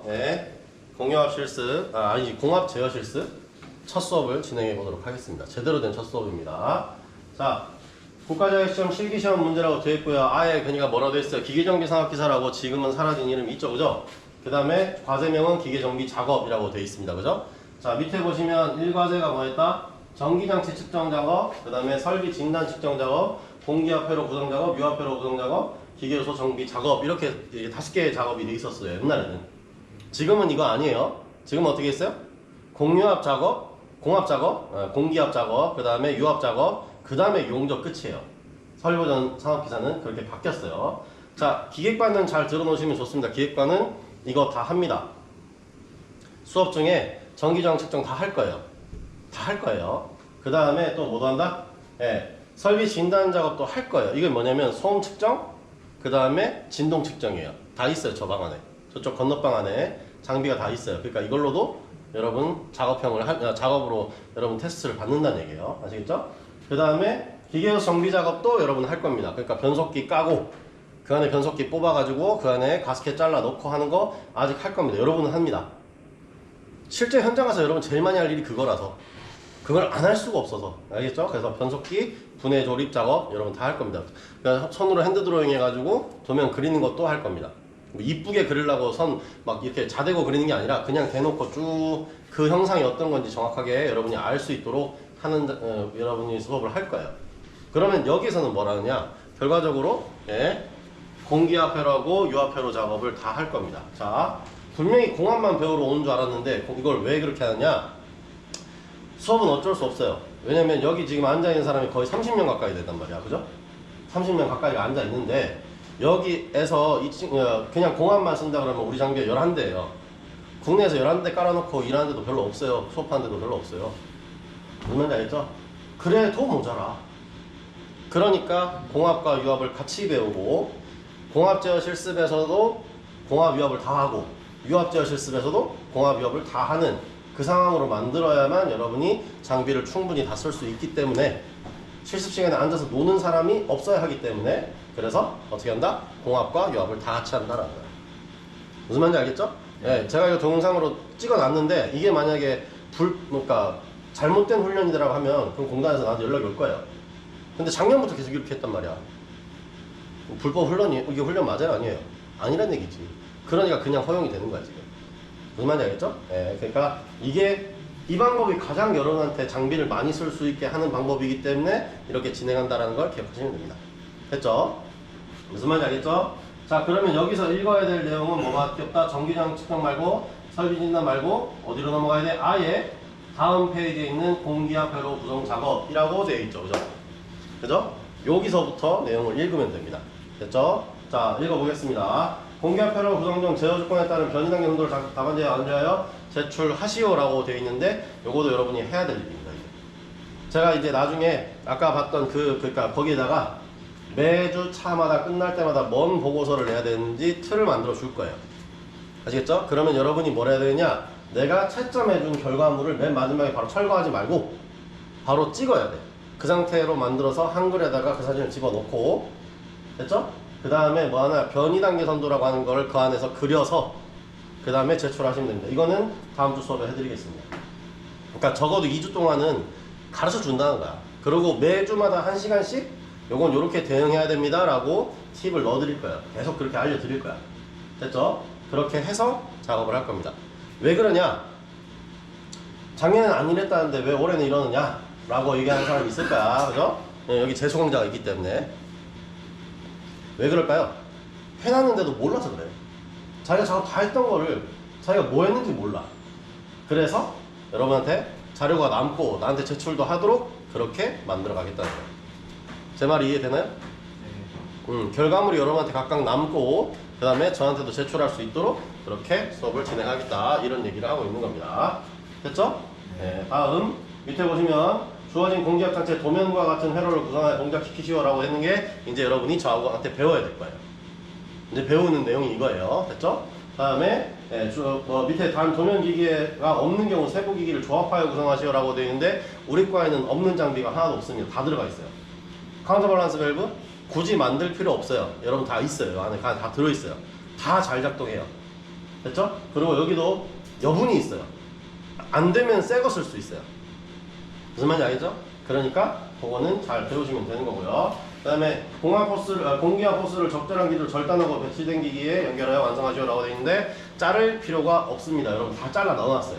네, 공유합 실습, 아니지, 공합 제어 실습 첫 수업을 진행해 보도록 하겠습니다. 제대로 된 첫 수업입니다. 자, 국가자격시험 실기시험 문제라고 되어 있고요. 아예 그니까 뭐라고 되어 있어요? 기계정비산업기사라고 지금은 사라진 이름이 있죠, 그죠? 그 다음에 과제명은 기계정비 작업이라고 되어 있습니다, 그죠? 자, 밑에 보시면 1과제가 뭐였다? 전기장치 측정 작업, 그 다음에 설비 진단 측정 작업, 공기압회로 구성 작업, 유압회로 구성 작업, 기계요소 정비 작업, 이렇게 5개의 작업이 돼 있었어요, 옛날에는. 지금은 이거 아니에요. 지금 어떻게 했어요? 공유압 작업, 공압 작업, 공기압 작업, 그 다음에 유압 작업, 그 다음에 용접 끝이에요. 설보전 산업기사는 그렇게 바뀌었어요. 자, 기획과는 잘 들어놓으시면 좋습니다. 기획과는 이거 다 합니다. 수업 중에 전기저항 측정 다 할 거예요. 다 할 거예요. 그 다음에 또 뭐도 한다? 설비 진단 작업도 할 거예요. 이게 뭐냐면 소음 측정, 그 다음에 진동 측정이에요. 다 있어요, 저 방 안에. 저쪽 건너방 안에 장비가 다 있어요. 그러니까 이걸로도 여러분 작업으로 여러분 테스트를 받는다는 얘기예요. 아시겠죠? 그 다음에 기계요소 정비 작업도 여러분 할 겁니다. 그러니까 변속기 까고 그 안에 변속기 뽑아가지고 그 안에 가스켓 잘라 넣고 하는 거 아직 할 겁니다. 여러분은 합니다. 실제 현장 가서 여러분 제일 많이 할 일이 그거라서 그걸 안 할 수가 없어서, 알겠죠? 그래서 변속기 분해 조립 작업 여러분 다 할 겁니다. 그러니까 손으로 핸드 드로잉 해가지고 도면 그리는 것도 할 겁니다. 뭐 이쁘게 그리려고 선 막 이렇게 자대고 그리는 게 아니라 그냥 대놓고 쭉 그 형상이 어떤 건지 정확하게 여러분이 알 수 있도록 하는 여러분이 수업을 할 거예요. 그러면 여기서는 뭐라 하냐? 결과적으로 공기압회로하고 유압회로 작업을 다 할 겁니다. 자, 분명히 공압만 배우러 오는 줄 알았는데 이걸 왜 그렇게 하느냐? 수업은 어쩔 수 없어요. 왜냐면 여기 지금 앉아있는 사람이 거의 30명 가까이 된단 말이야. 그죠? 30명 가까이가 앉아있는데 여기에서 그냥 공압만 쓴다 그러면 우리 장비가 11대예요. 국내에서 11대 깔아놓고 일하는 데도 별로 없어요. 수업하는 데도 별로 없어요. 무슨 말인지 알겠죠? 그래도 모자라. 그러니까 공압과 유압을 같이 배우고 공압 제어 실습에서도 공압 유압을 다 하고 유압 제어 실습에서도 공압 유압을 다 하는 그 상황으로 만들어야만 여러분이 장비를 충분히 다 쓸 수 있기 때문에 실습 시간에 앉아서 노는 사람이 없어야 하기 때문에 그래서 어떻게 한다? 공압과 유압을 다 같이 한다라는 거예요. 무슨 말인지 알겠죠? 네, 제가 이거 동영상으로 찍어놨는데 이게 만약에 그러니까 잘못된 훈련이라고 하면 그럼 공단에서 나한테 연락이 올 거예요. 근데 작년부터 계속 이렇게 했단 말이야. 불법 훈련이 이게 훈련 맞아요? 아니에요? 아니란 얘기지. 그러니까 그냥 허용이 되는 거야 지금. 무슨 말인지 알겠죠? 네, 그러니까 이게 이 방법이 가장 여러분한테 장비를 많이 쓸 수 있게 하는 방법이기 때문에 이렇게 진행한다는 걸 기억하시면 됩니다. 됐죠? 무슨 말인지 알겠죠? 자, 그러면 여기서 읽어야 될 내용은 뭐가 없다? 전기장 측정 말고 설비 진단 말고 어디로 넘어가야 돼? 아예 다음 페이지에 있는 공기압 회로 구성 작업이라고 되어 있죠. 그죠? 그죠? 여기서부터 내용을 읽으면 됩니다. 됐죠? 자, 읽어보겠습니다. 공기압 회로 구성 중 제어 조건에 따른 변이단계 농도를 답안지에 안내하여 제출하시오라고 되어 있는데 요것도 여러분이 해야 될 일입니다. 제가 이제 나중에 아까 봤던 그러니까 거기에다가 매주 차마다 끝날 때마다 뭔 보고서를 내야 되는지 틀을 만들어 줄 거예요. 아시겠죠? 그러면 여러분이 뭘 해야 되느냐? 내가 채점해 준 결과물을 맨 마지막에 바로 철거하지 말고 바로 찍어야 돼. 그 상태로 만들어서 한글에다가 그 사진을 집어넣고, 됐죠? 그 다음에 뭐 하나 변이단계 선도라고 하는 걸 그 안에서 그려서 그 다음에 제출하시면 됩니다. 이거는 다음 주 수업에 해드리겠습니다. 그러니까 적어도 2주 동안은 가르쳐 준다는 거야. 그리고 매주마다 1시간씩 요건 요렇게 대응해야 됩니다 라고 팁을 넣어 드릴 거예요. 계속 그렇게 알려 드릴 거야. 됐죠? 그렇게 해서 작업을 할 겁니다. 왜 그러냐? 작년에는 안 이랬다는데 왜 올해는 이러느냐? 라고 얘기하는 사람이 있을 거야. 그죠? 여기 재수강자가 있기 때문에. 왜 그럴까요? 해놨는데도 몰라서 그래. 자기가 작업 다 했던 거를 자기가 뭐 했는지 몰라. 그래서 여러분한테 자료가 남고 나한테 제출도 하도록 그렇게 만들어 가겠다는 거예요. 제 말이 이해되나요? 네. 결과물이 여러분한테 각각 남고 그 다음에 저한테도 제출할 수 있도록 그렇게 수업을 진행하겠다 이런 얘기를 하고 있는 겁니다. 됐죠? 네. 다음 밑에 보시면 주어진 공기압 장치의 도면과 같은 회로를 구성하여 동작시키시오 라고 했는 게 이제 여러분이 저하고한테 배워야 될 거예요. 이제 배우는 내용이 이거예요. 됐죠? 다음에 밑에 단 도면 기기가 없는 경우 세부 기기를 조합하여 구성하시오 라고 되어 있는데 우리 과에는 없는 장비가 하나도 없습니다. 다 들어가 있어요. 카운터 밸런스 밸브 굳이 만들 필요 없어요. 여러분 다 있어요. 안에 다 들어있어요. 다 잘 작동해요. 됐죠? 그리고 여기도 여분이 있어요. 안 되면 새 거 쓸 수 있어요. 무슨 말인지 알겠죠? 그러니까 그거는 잘 배우시면 되는 거고요. 그 다음에 공기와 포스를 적절한 길이로 절단하고 배치된 기기에 연결하여 완성하시오 라고 되어 있는데 자를 필요가 없습니다. 여러분 다 잘라 넣어놨어요.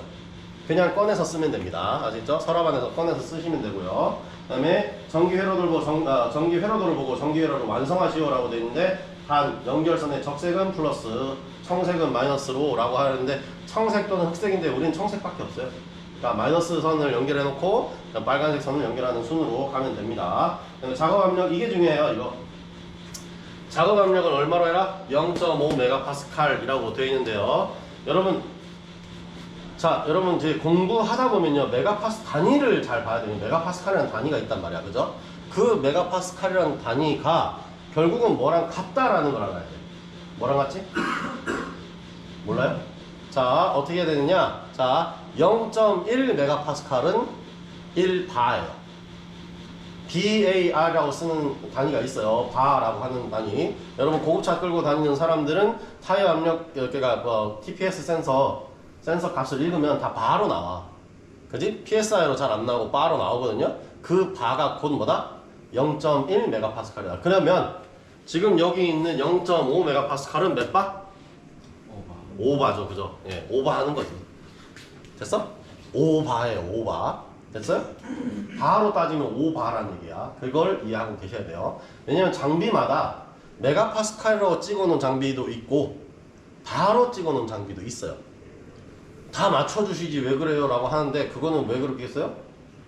그냥 꺼내서 쓰면 됩니다. 아시죠? 서랍 안에서 꺼내서 쓰시면 되고요. 그 다음에 전기 회로도를 보고 전기 회로를 완성하시오 라고 되어 있는데 단 연결선의 적색은 플러스 청색은 마이너스로 라고 하는데 청색 또는 흑색인데 우리는 청색밖에 없어요. 그러니까 마이너스 선을 연결해 놓고 빨간색 선을 연결하는 순으로 가면 됩니다. 작업 압력 이게 중요해요. 이거 작업 압력은 얼마로 해라? 0.5 메가파스칼이라고 되어 있는데요. 여러분 이제 공부하다 보면요 메가파스 단위를 잘 봐야 돼요. 메가파스칼이라는 단위가 있단 말이야, 그죠? 그 메가파스칼이라는 단위가 결국은 뭐랑 같다라는 걸 알아야 돼. 뭐랑 같지? 몰라요? 자, 어떻게 해야 되느냐? 자, 0.1 메가파스칼은 1바예요. BAR이라고 쓰는 단위가 있어요. 바라고 하는 단위. 여러분 고급차 끌고 다니는 사람들은 타이어 압력, 그러니까 TPS 센서 값을 읽으면 다 바로 나와. 그지? PSI로 잘 안 나오고 바로 나오거든요. 그 바가 곧 뭐다? 0.1 메가파스칼이다. 그러면 지금 여기 있는 0.5 메가파스칼은 몇 바? 오바죠, 그죠? 예, 오바 하는 거지. 됐어? 오바예요, 오바. 됐어요? 바로 따지면 오바라는 얘기야. 그걸 이해하고 계셔야 돼요. 왜냐면 장비마다 메가파스칼로 찍어놓은 장비도 있고 바로 찍어놓은 장비도 있어요. 다 맞춰주시지 왜 그래요? 라고 하는데 그거는 왜 그렇게 했어요?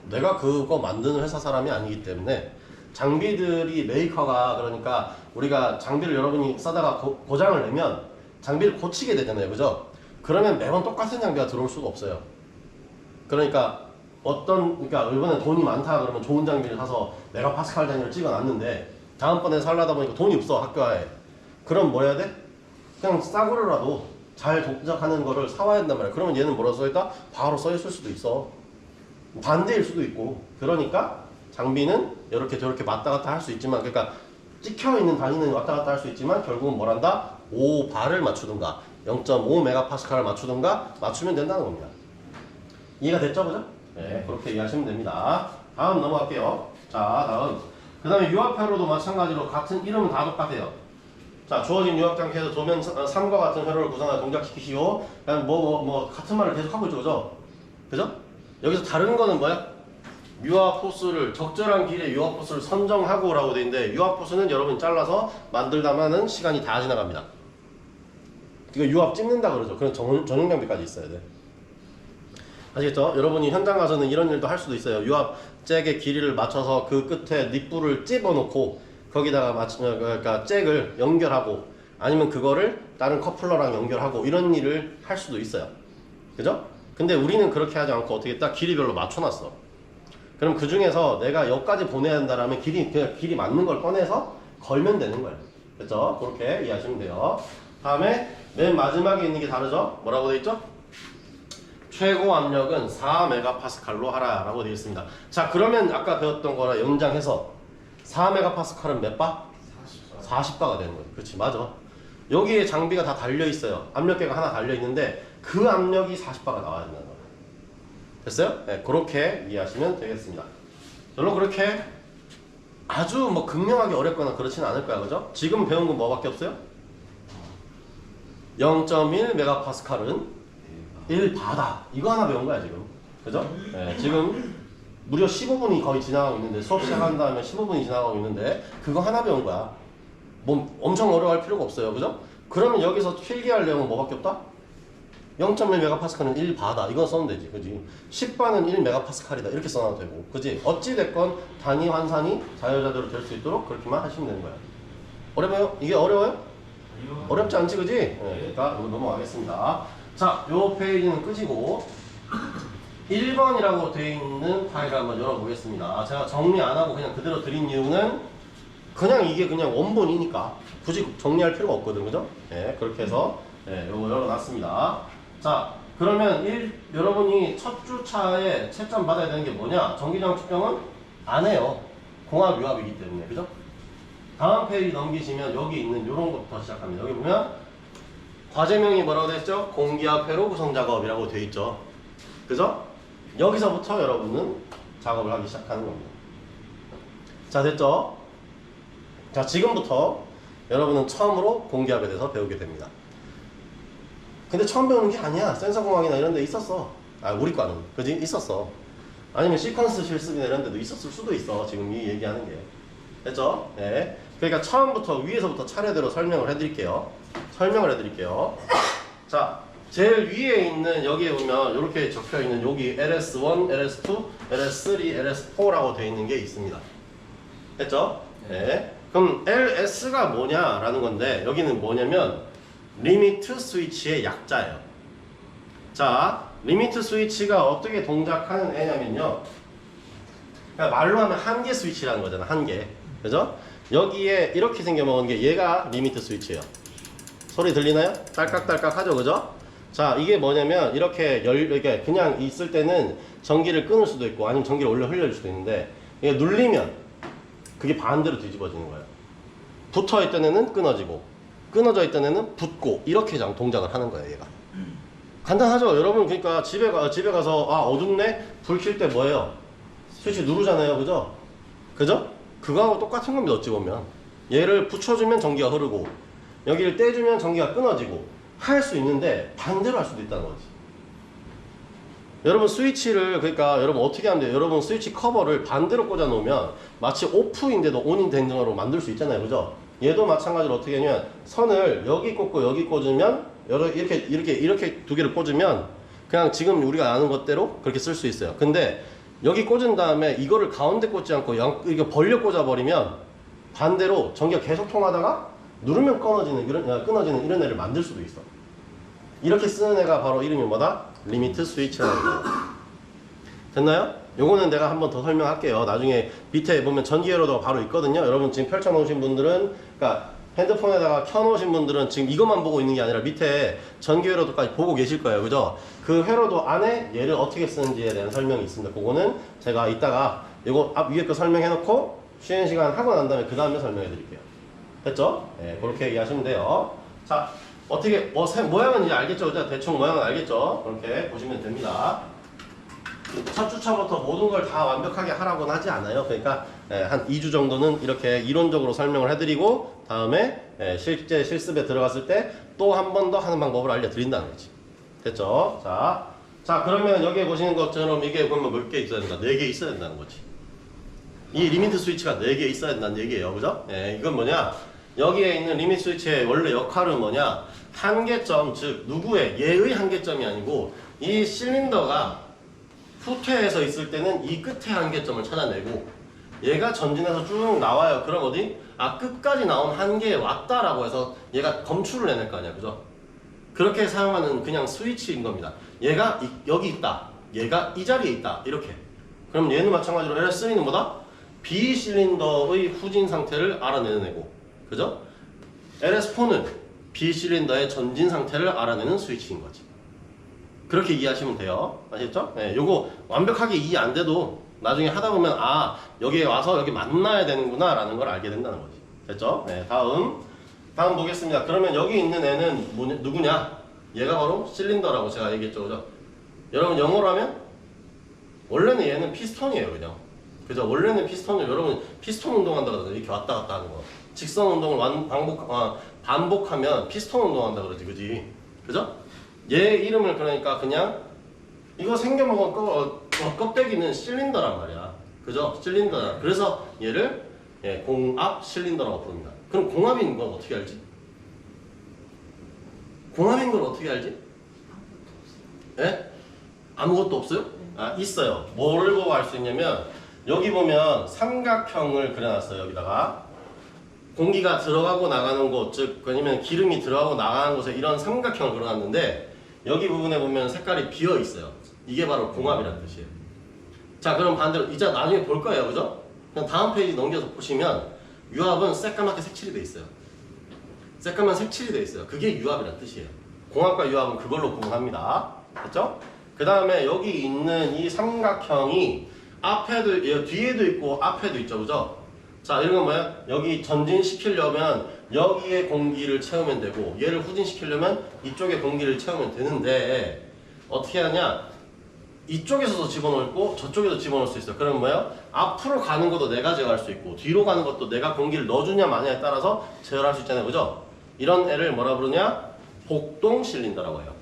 내가 그거 만드는 회사 사람이 아니기 때문에 장비들이 메이커가 그러니까 우리가 장비를 여러분이 싸다가 고장을 내면 장비를 고치게 되잖아요, 그죠? 그러면 매번 똑같은 장비가 들어올 수가 없어요. 그러니까 이번에 돈이 많다 그러면 좋은 장비를 사서 메가파스칼 단위를 찍어놨는데 다음번에 살려다 보니까 돈이 없어 학교에. 그럼 뭐 해야 돼? 그냥 싸구려라도 잘 동작하는 거를 사와야 된단 말이야. 그러면 얘는 뭐라고 써있다? 바로 써있을 수도 있어. 반대일 수도 있고. 그러니까 장비는 이렇게 저렇게 왔다 갔다 할 수 있지만, 그러니까 찍혀있는 단위는 왔다 갔다 할 수 있지만 결국은 뭐란다? 5바를 맞추든가 0.5 메가파스칼을 맞추든가 맞추면 된다는 겁니다. 이해가 됐죠, 그죠? 네, 그렇게 이해하시면 됩니다. 다음 넘어갈게요. 자, 그 다음에 유압회로도 마찬가지로 같은 이름은 다 똑같아요. 자, 주어진 유압장치에서 도면 3과 같은 회로를 구성하여 동작시키시오. 그냥 같은 말을 계속 하고 있죠, 그죠? 그죠? 여기서 다른 거는 뭐야? 유압 포스를 적절한 길에 유압 포스를 선정하고 라고 되어 있는데 유압 포스는 여러분이 잘라서 만들다마는 시간이 다 지나갑니다. 이거 유압 찍는다 그러죠. 그런 전용 장비까지 있어야 돼. 아시겠죠? 여러분이 현장 가서는 이런 일도 할 수도 있어요. 유압 잭의 길이를 맞춰서 그 끝에 닉불을 찝어놓고 거기다가 그러니까 잭을 연결하고 아니면 그거를 다른 커플러랑 연결하고 이런 일을 할 수도 있어요. 그죠? 근데 우리는 그렇게 하지 않고 어떻게 딱 길이별로 맞춰놨어. 그럼 그 중에서 내가 여기까지 보내야 한다라면 그냥 길이 맞는 걸 꺼내서 걸면 되는 거예요. 그죠? 그렇게 이해하시면 돼요. 다음에 맨 마지막에 있는 게 다르죠? 뭐라고 되어 있죠? 최고 압력은 4메가파스칼로 하라 라고 되어 있습니다. 자, 그러면 아까 배웠던 거랑 연장해서 4메가파스칼은 몇 바? 40바가 되는 거예요. 그렇지, 맞아. 여기에 장비가 다 달려 있어요. 압력계가 하나 달려 있는데 그 압력이 40바가 나와야 된다는 거예요. 됐어요? 네, 그렇게 이해하시면 되겠습니다. 별로 그렇게 아주 극명하게 어렵거나 그렇지는 않을 거야, 그죠? 지금 배운 건 뭐밖에 없어요? 0.1 메가파스칼은 1바다. 이거 하나 배운 거야, 지금. 그죠? 네, 지금 무려 15분이 거의 지나가고 있는데 수업 시작한 다음에 15분이 지나가고 있는데 그거 하나 배운 거야. 뭐 엄청 어려워할 필요가 없어요, 그죠? 그러면 여기서 필기할 내용은 뭐밖에 없다? 0.1메가파스칼은 1바다. 이건 써면 되지, 그지? 10바는 1메가파스칼이다. 이렇게 써놔도 되고, 그지? 어찌됐건 단위 환산이 자유자재로 될 수 있도록 그렇게만 하시면 되는 거야. 어려워요? 이게 어려워요? 어렵지 않지, 그지? 네, 그러니까 이거 넘어가겠습니다. 자, 요 페이지는 끄지고 1번이라고 되어 있는 파일을 한번 열어보겠습니다. 제가 정리 안 하고 그냥 그대로 드린 이유는 그냥 이게 그냥 원본이니까 굳이 정리할 필요가 없거든, 그죠? 네, 그렇게 해서 네, 요거 열어놨습니다. 자, 그러면 여러분이 첫 주차에 채점 받아야 되는 게 뭐냐? 전기장 측정은 안 해요. 공합 유압이기 때문에, 그죠? 다음 페이지 넘기시면 여기 있는 요런 것부터 시작합니다. 여기 보면 과제명이 뭐라고 돼 있죠? 공기압 회로 구성 작업이라고 돼 있죠. 그죠? 여기서부터 여러분은 작업을 하기 시작하는 겁니다. 자, 됐죠? 자, 지금부터 여러분은 처음으로 공기압에 대해서 배우게 됩니다. 근데 처음 배우는 게 아니야. 센서공학이나 이런 데 있었어. 아, 우리 과는. 그지? 있었어. 아니면 시퀀스 실습이나 이런 데도 있었을 수도 있어. 지금 이 얘기하는 게. 됐죠? 네. 그러니까 처음부터 위에서부터 차례대로 설명을 해드릴게요. 자, 제일 위에 있는 여기에 보면 이렇게 적혀있는 여기 LS1, LS2, LS3, LS4라고 되어 있는 게 있습니다. 됐죠? 네. 그럼 LS가 뭐냐라는 건데 여기는 뭐냐면 리미트 스위치의 약자예요. 자, 리미트 스위치가 어떻게 동작하는 애냐면요. 그러니까 말로 하면 한계 스위치라는 거잖아. 한계. 그죠? 여기에 이렇게 생겨먹은 게 얘가 리미트 스위치예요. 소리 들리나요? 딸깍딸깍 하죠. 그죠? 자, 이게 뭐냐면 이렇게 이렇게 그냥 있을 때는 전기를 끊을 수도 있고 아니면 전기를 올려 흘려줄 수도 있는데 이게 눌리면 그게 반대로 뒤집어지는 거예요. 붙어있던 애는 끊어지고 끊어져 있던 애는 붙고 이렇게 동작을 하는 거예요. 얘가 간단하죠. 여러분 그러니까 집에 가서 아 어둡네? 불 켤 때 뭐예요? 스위치 누르잖아요. 그죠? 그죠? 그거하고 똑같은 겁니다. 어찌 보면 얘를 붙여주면 전기가 흐르고 여기를 떼주면 전기가 끊어지고 할 수 있는데 반대로 할 수도 있다는 거지. 여러분 스위치를 그러니까 여러분 어떻게 하면 돼요? 여러분 스위치 커버를 반대로 꽂아 놓으면 마치 오프인데도 온이 된 등으로 만들 수 있잖아요. 그죠? 얘도 마찬가지로 어떻게 하냐면 선을 여기 꽂고 여기 꽂으면 이렇게 두 개를 꽂으면 그냥 지금 우리가 아는 것대로 그렇게 쓸 수 있어요. 근데 여기 꽂은 다음에 이거를 가운데 꽂지 않고 이렇게 벌려 꽂아 버리면 반대로 전기가 계속 통하다가 누르면 끊어지는 이런 애를 만들 수도 있어. 이렇게 쓰는 애가 바로 이름이 뭐다? 리미트 스위치라는 거예요. 됐나요? 요거는 내가 한번 더 설명할게요. 나중에 밑에 보면 전기회로도가 바로 있거든요. 여러분 지금 펼쳐놓으신 분들은 그러니까 핸드폰에다가 켜놓으신 분들은 지금 이것만 보고 있는 게 아니라 밑에 전기회로도까지 보고 계실 거예요. 그죠? 그 회로도 안에 얘를 어떻게 쓰는지에 대한 설명이 있습니다. 그거는 제가 이따가 이거 앞 위에 거 설명해놓고 쉬는 시간 하고 난 다음에 그 다음에 설명해 드릴게요. 됐죠? 네, 그렇게 이해하시면 돼요. 자, 어떻게 모양은 이제 알겠죠? 그죠? 대충 모양은 알겠죠? 그렇게 보시면 됩니다. 첫 주차부터 모든 걸 다 완벽하게 하라고는 하지 않아요. 그러니까 한 2주 정도는 이렇게 이론적으로 설명을 해드리고 다음에 실제 실습에 들어갔을 때 또 한 번 더 하는 방법을 알려드린다는 거지. 됐죠? 자 그러면 여기에 보시는 것처럼 이게 보면 몇 개 있어야 된다? 4개 있어야 된다는 거지. 이 리미트 스위치가 4개 있어야 된다는 얘기예요. 그죠? 이건 뭐냐? 여기에 있는 리미트 스위치의 원래 역할은 뭐냐? 한계점, 즉 누구의 얘의 한계점이 아니고 이 실린더가 후퇴해서 있을 때는 이 끝에 한계점을 찾아내고 얘가 전진해서 쭉 나와요. 그럼 어디? 끝까지 나온 한계에 왔다라고 해서 얘가 검출을 해낼 거 아니야. 그죠? 그렇게 사용하는 그냥 스위치인 겁니다. 얘가 여기 있다. 얘가 이 자리에 있다. 이렇게. 그럼 얘는 마찬가지로 LS3는 뭐다? B실린더의 후진 상태를 알아내는 애고. 그죠? LS4는 B실린더의 전진 상태를 알아내는 스위치인 거지. 그렇게 이해하시면 돼요. 아셨죠? 네, 요거 완벽하게 이해 안 돼도 나중에 하다 보면 여기에 와서 여기 만나야 되는구나 라는 걸 알게 된다는 거지. 됐죠? 네, 다음 보겠습니다. 그러면 여기 있는 애는 누구냐? 얘가 바로 실린더라고 제가 얘기했죠. 그죠? 여러분 영어로 하면 원래는 얘는 피스톤이에요. 그냥. 그죠? 원래는 피스톤을 여러분 피스톤 운동한다 그러잖아요. 이렇게 왔다 갔다 하는 거. 직선 운동을 반복하면 피스톤 운동한다 그러지. 그지? 그죠? 얘 이름을 그러니까 그냥 이거 생겨먹은 껍데기는 실린더란 말이야. 그죠? 실린더야. 그래서 얘를 공압 실린더라고 부릅니다. 그럼 공압인 건 어떻게 알지? 공압인 걸 어떻게 알지? 예? 아무것도 없어요? 있어요. 뭐를 보고 알 수 있냐면 여기 보면 삼각형을 그려놨어요. 여기다가 공기가 들어가고 나가는 곳, 즉 아니면 기름이 들어가고 나가는 곳에 이런 삼각형을 그려놨는데 여기 부분에 보면 색깔이 비어 있어요. 이게 바로 공압이라는 뜻이에요. 자, 그럼 반대로 이제 나중에 볼 거예요. 그죠? 그냥 다음 페이지 넘겨서 보시면 유압은 새까맣게 색칠이 돼 있어요. 새까만 색칠이 돼 있어요. 그게 유압이라는 뜻이에요. 공압과 유압은 그걸로 구분합니다. 됐죠? 그 다음에 여기 있는 이 삼각형이 뒤에도 있고 앞에도 있죠. 그죠? 자, 이런 건 뭐야? 여기 전진시키려면 여기에 공기를 채우면 되고 얘를 후진시키려면 이쪽에 공기를 채우면 되는데 어떻게 하냐? 이쪽에서도 집어넣고 저쪽에도 집어넣을 수 있어. 그러면 뭐야? 앞으로 가는 것도 내가 제어할 수 있고 뒤로 가는 것도 내가 공기를 넣어주냐 마냐에 따라서 제어할 수 있잖아요. 그죠? 이런 애를 뭐라 부르냐? 복동 실린더라고 해요.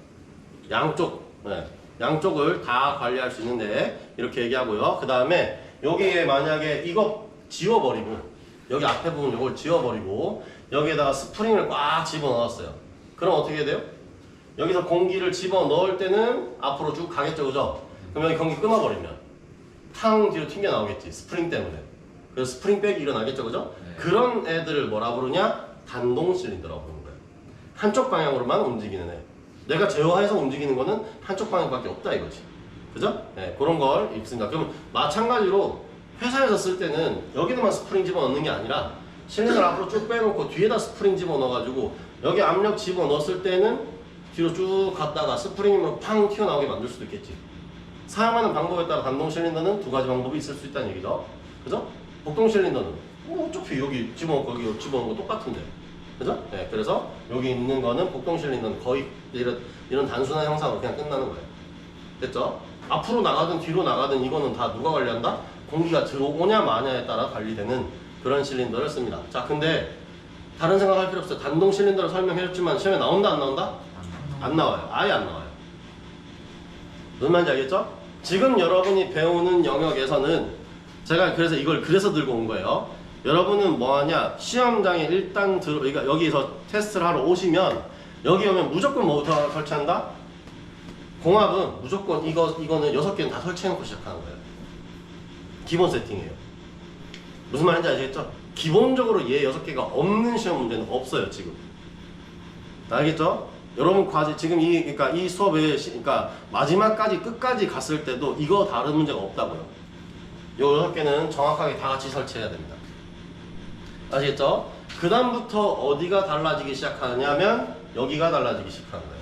양쪽, 네. 양쪽을 다 관리할 수 있는데 이렇게 얘기하고요. 그 다음에 여기에 만약에 이거 지워버리고 여기 앞에 부분 이걸 지워버리고 여기에다가 스프링을 꽉 집어넣었어요. 그럼 어떻게 돼요? 여기서 공기를 집어넣을 때는 앞으로 쭉 가겠죠. 그죠? 그럼 여기 공기 끊어버리면 탕 뒤로 튕겨 나오겠지. 스프링 때문에. 그래서 스프링 백이 일어나겠죠. 그죠? 네. 그런 애들을 뭐라 부르냐? 단동 실린더라고 부르는 거예요. 한쪽 방향으로만 움직이는 애. 내가 제어해서 움직이는 거는 한쪽 방향밖에 없다 이거지. 그죠? 네, 그런 걸 읽습니다. 그럼 마찬가지로 회사에서 쓸 때는 여기다만 스프링 집어넣는 게 아니라 실린더를 앞으로 쭉 빼놓고 뒤에다 스프링 집어넣어가지고 여기 압력 집어넣었을 때는 뒤로 쭉 갔다가 스프링이면 팡 튀어나오게 만들 수도 있겠지. 사용하는 방법에 따라 단동 실린더는 두 가지 방법이 있을 수 있다는 얘기죠. 그죠? 복동 실린더는 어차피 여기 집어넣고 여기 집어넣은 거 똑같은데. 그죠? 네, 그래서 여기 있는 거는 복동 실린더는 거의 이런 단순한 형상으로 그냥 끝나는 거예요. 됐죠? 앞으로 나가든 뒤로 나가든 이거는 다 누가 관리한다? 공기가 들어오냐 마냐에 따라 관리되는 그런 실린더를 씁니다. 자, 근데 다른 생각할 필요 없어요. 단동 실린더를 설명해줬지만 시험에 나온다 안 나온다? 안 나와요. 아예 안 나와요. 무슨 말인지 알겠죠? 지금 여러분이 배우는 영역에서는 제가 그래서 이걸 그래서 들고 온 거예요. 여러분은 뭐 하냐? 시험장에 일단 그러니까 여기서 테스트를 하러 오시면 여기 오면 무조건 뭐부터 설치한다? 공합은 무조건 이거는 6개는 다 설치해놓고 시작하는 거예요. 기본 세팅이에요. 무슨 말인지 아시겠죠? 기본적으로 얘 6개가 없는 시험 문제는 없어요, 지금. 알겠죠? 여러분 과제 지금 그러니까 이 수업에 그러니까 마지막까지 끝까지 갔을 때도 이거 다른 문제가 없다고요. 요 6개는 정확하게 다 같이 설치해야 됩니다. 아시겠죠? 그 다음부터 어디가 달라지기 시작하냐면 여기가 달라지기 시작하는 거예요.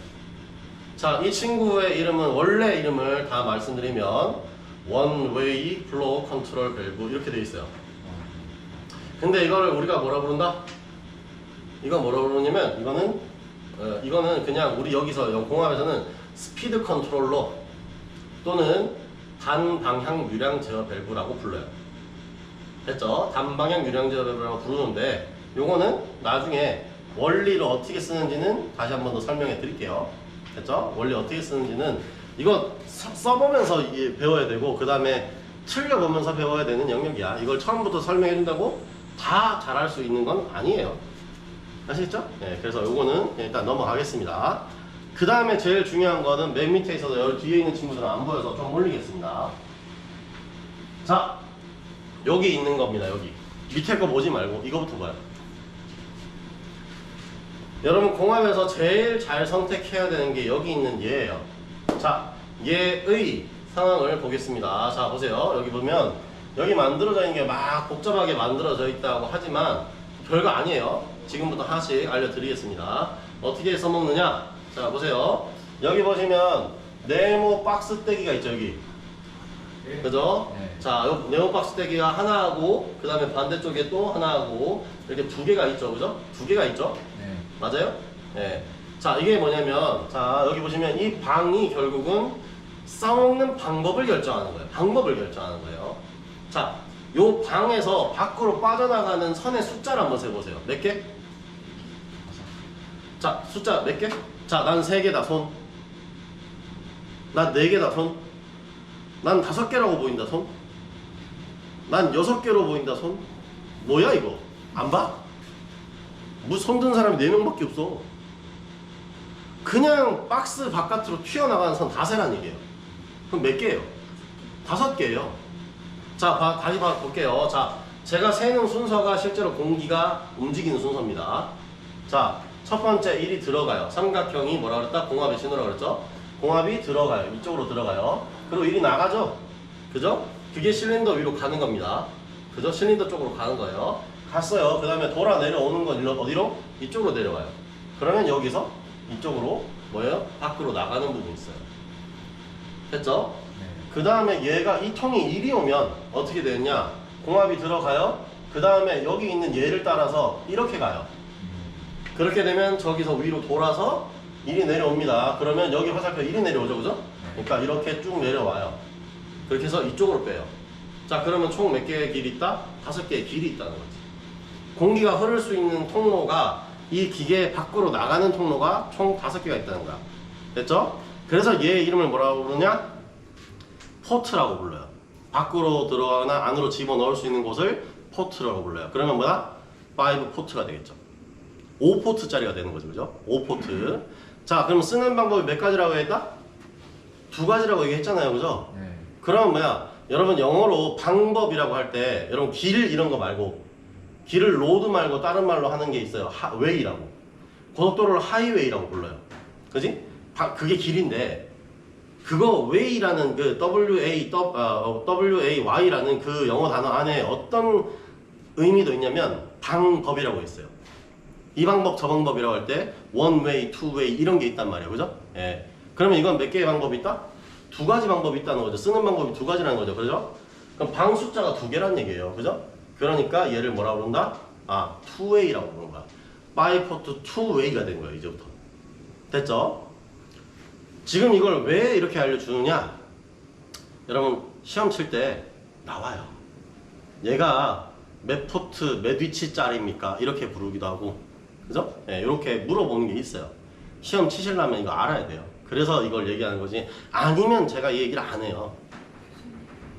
자, 이 친구의 이름은 원래 이름을 다 말씀드리면 원웨이 플로우 컨트롤 밸브 이렇게 되어 있어요. 근데 이거를 우리가 뭐라 부른다? 이거 뭐라 부르냐면 이거는 그냥 우리 여기서 공합에서는 스피드 컨트롤러 또는 단방향 유량 제어 밸브라고 불러요. 됐죠? 단방향 유량 제어 밸브라고 부르는데 요거는 나중에 원리를 어떻게 쓰는지는 다시 한 번 더 설명해 드릴게요. 됐죠? 원리 어떻게 쓰는지는 이거 써보면서 배워야 되고 그 다음에 틀려보면서 배워야 되는 영역이야. 이걸 처음부터 설명해 준다고 다 잘할 수 있는 건 아니에요. 아시겠죠? 네, 그래서 요거는 일단 넘어가겠습니다. 그 다음에 제일 중요한 거는 맨 밑에 있어서 여기 뒤에 있는 친구들은 안 보여서 좀 올리겠습니다. 자, 여기 있는 겁니다. 여기 밑에 거 보지 말고 이거부터 봐요. 여러분 공합에서 제일 잘 선택해야 되는 게 여기 있는 얘예요. 자, 얘의 상황을 보겠습니다. 자, 보세요. 여기 보면 여기 만들어져 있는 게 막 복잡하게 만들어져 있다고 하지만 별거 아니에요. 지금부터 하나씩 알려드리겠습니다. 어떻게 써먹느냐? 자, 보세요. 여기 보시면 네모 박스 떼기가 있죠. 여기. 그죠? 네. 자, 요 네모 박스 떼기가 하나 하고 그 다음에 반대쪽에 또 하나 하고 이렇게 2개가 있죠. 그죠? 2개가 있죠? 네. 맞아요? 네. 자, 이게 뭐냐면 자, 여기 보시면 이 방이 결국은 써먹는 방법을 결정하는 거예요. 방법을 결정하는 거예요. 자, 요 방에서 밖으로 빠져나가는 선의 숫자를 한번 세보세요. 몇 개? 자, 숫자 몇 개? 자, 난 3개다, 손. 난 4개다, 손. 난 5개라고 보인다, 손. 난 6개로 보인다, 손. 뭐야, 이거? 안 봐? 손 든 사람이 4명밖에 없어. 그냥 박스 바깥으로 튀어나가는 선 다 세란 얘기예요. 그럼 몇 개예요? 5개예요. 자, 다시 볼게요. 자, 제가 세는 순서가 실제로 공기가 움직이는 순서입니다. 자, 첫 번째 1이 들어가요. 삼각형이 뭐라 그랬다? 공합의 신호라 그랬죠? 공합이 들어가요. 이쪽으로 들어가요. 그리고 1이 나가죠? 그죠? 그게 실린더 위로 가는 겁니다. 그죠? 실린더 쪽으로 가는 거예요. 갔어요. 그 다음에 돌아 내려오는 건 어디로? 이쪽으로 내려가요. 그러면 여기서 이쪽으로 뭐예요? 밖으로 나가는 부분이 있어요. 됐죠? 네. 그 다음에 얘가 이 통이 1이 오면 어떻게 되느냐? 공합이 들어가요. 그 다음에 여기 있는 얘를 따라서 이렇게 가요. 그렇게 되면 저기서 위로 돌아서 1이 내려옵니다. 그러면 여기 화살표 1이 내려오죠, 그죠? 그러니까 이렇게 쭉 내려와요. 그렇게 해서 이쪽으로 빼요. 자, 그러면 총 몇 개의 길이 있다? 5개의 길이 있다는 거지. 공기가 흐를 수 있는 통로가 이 기계 밖으로 나가는 통로가 총 5개가 있다는 거야. 됐죠? 그래서 얘 이름을 뭐라고 부르냐? 포트라고 불러요. 밖으로 들어가거나 안으로 집어넣을 수 있는 곳을 포트라고 불러요. 그러면 뭐야? 5 포트가 되겠죠. 5포트짜리가 되는 거죠, 그죠? 5포트. 자, 그럼 쓰는 방법이 몇 가지라고 했다? 2가지라고 얘기했잖아요, 그죠? 네. 그러면 뭐야? 여러분 영어로 방법이라고 할 때 여러분 길 이런 거 말고 길을 로드 말고 다른 말로 하는 게 있어요. 웨이라고. 고속도로를 하이웨이라고 불러요. 그지? 그게 길인데 그거 웨이라는 그 WAY라는 그 영어 단어 안에 어떤 의미도 있냐면 방법이라고 있어요. 이 방법 저 방법이라고 할 때 one way, two way 이런 게 있단 말이에요. 그죠? 예. 그러면 이건 몇 개의 방법이 있다? 2가지 방법이 있다는 거죠. 쓰는 방법이 2가지라는 거죠. 그죠? 그럼 방 숫자가 2개란 얘기예요. 그죠? 그러니까 얘를 뭐라고 부른다? 아, two way라고 부르는 거야. 바이포트 two way가 된 거예요. 이제부터. 됐죠? 지금 이걸 왜 이렇게 알려주느냐? 여러분 시험 칠 때 나와요. 얘가 몇 포트, 몇 위치짜리입니까? 이렇게 부르기도 하고, 그죠? 네, 이렇게 물어보는 게 있어요. 시험 치시려면 이거 알아야 돼요. 그래서 이걸 얘기하는 거지. 아니면 제가 이 얘기를 안 해요.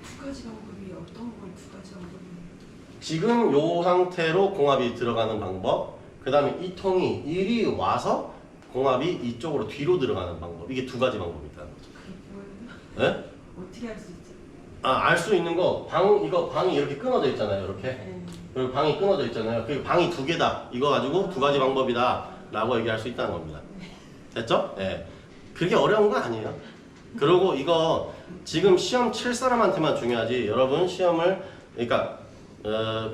2가지 방법이 어떤 건 2가지 방법이에요? 지금 요 상태로 공합이 들어가는 방법, 그 다음에 이 통이 1이 와서 공합이 이쪽으로 뒤로 들어가는 방법. 이게 2가지 방법이 있다는 거죠. 그게 뭐예요? 네? 어떻게 할 수 있지? 아, 알 수 있는 거, 방이 이렇게 끊어져 있잖아요. 이렇게. 네. 그리고 방이 끊어져 있잖아요. 그 방이 2개다. 이거 가지고 2가지 방법이다. 라고 얘기할 수 있다는 겁니다. 됐죠? 예. 네. 그렇게 어려운 거 아니에요. 그리고 이거 지금 시험 칠 사람한테만 중요하지. 여러분 시험을, 그러니까,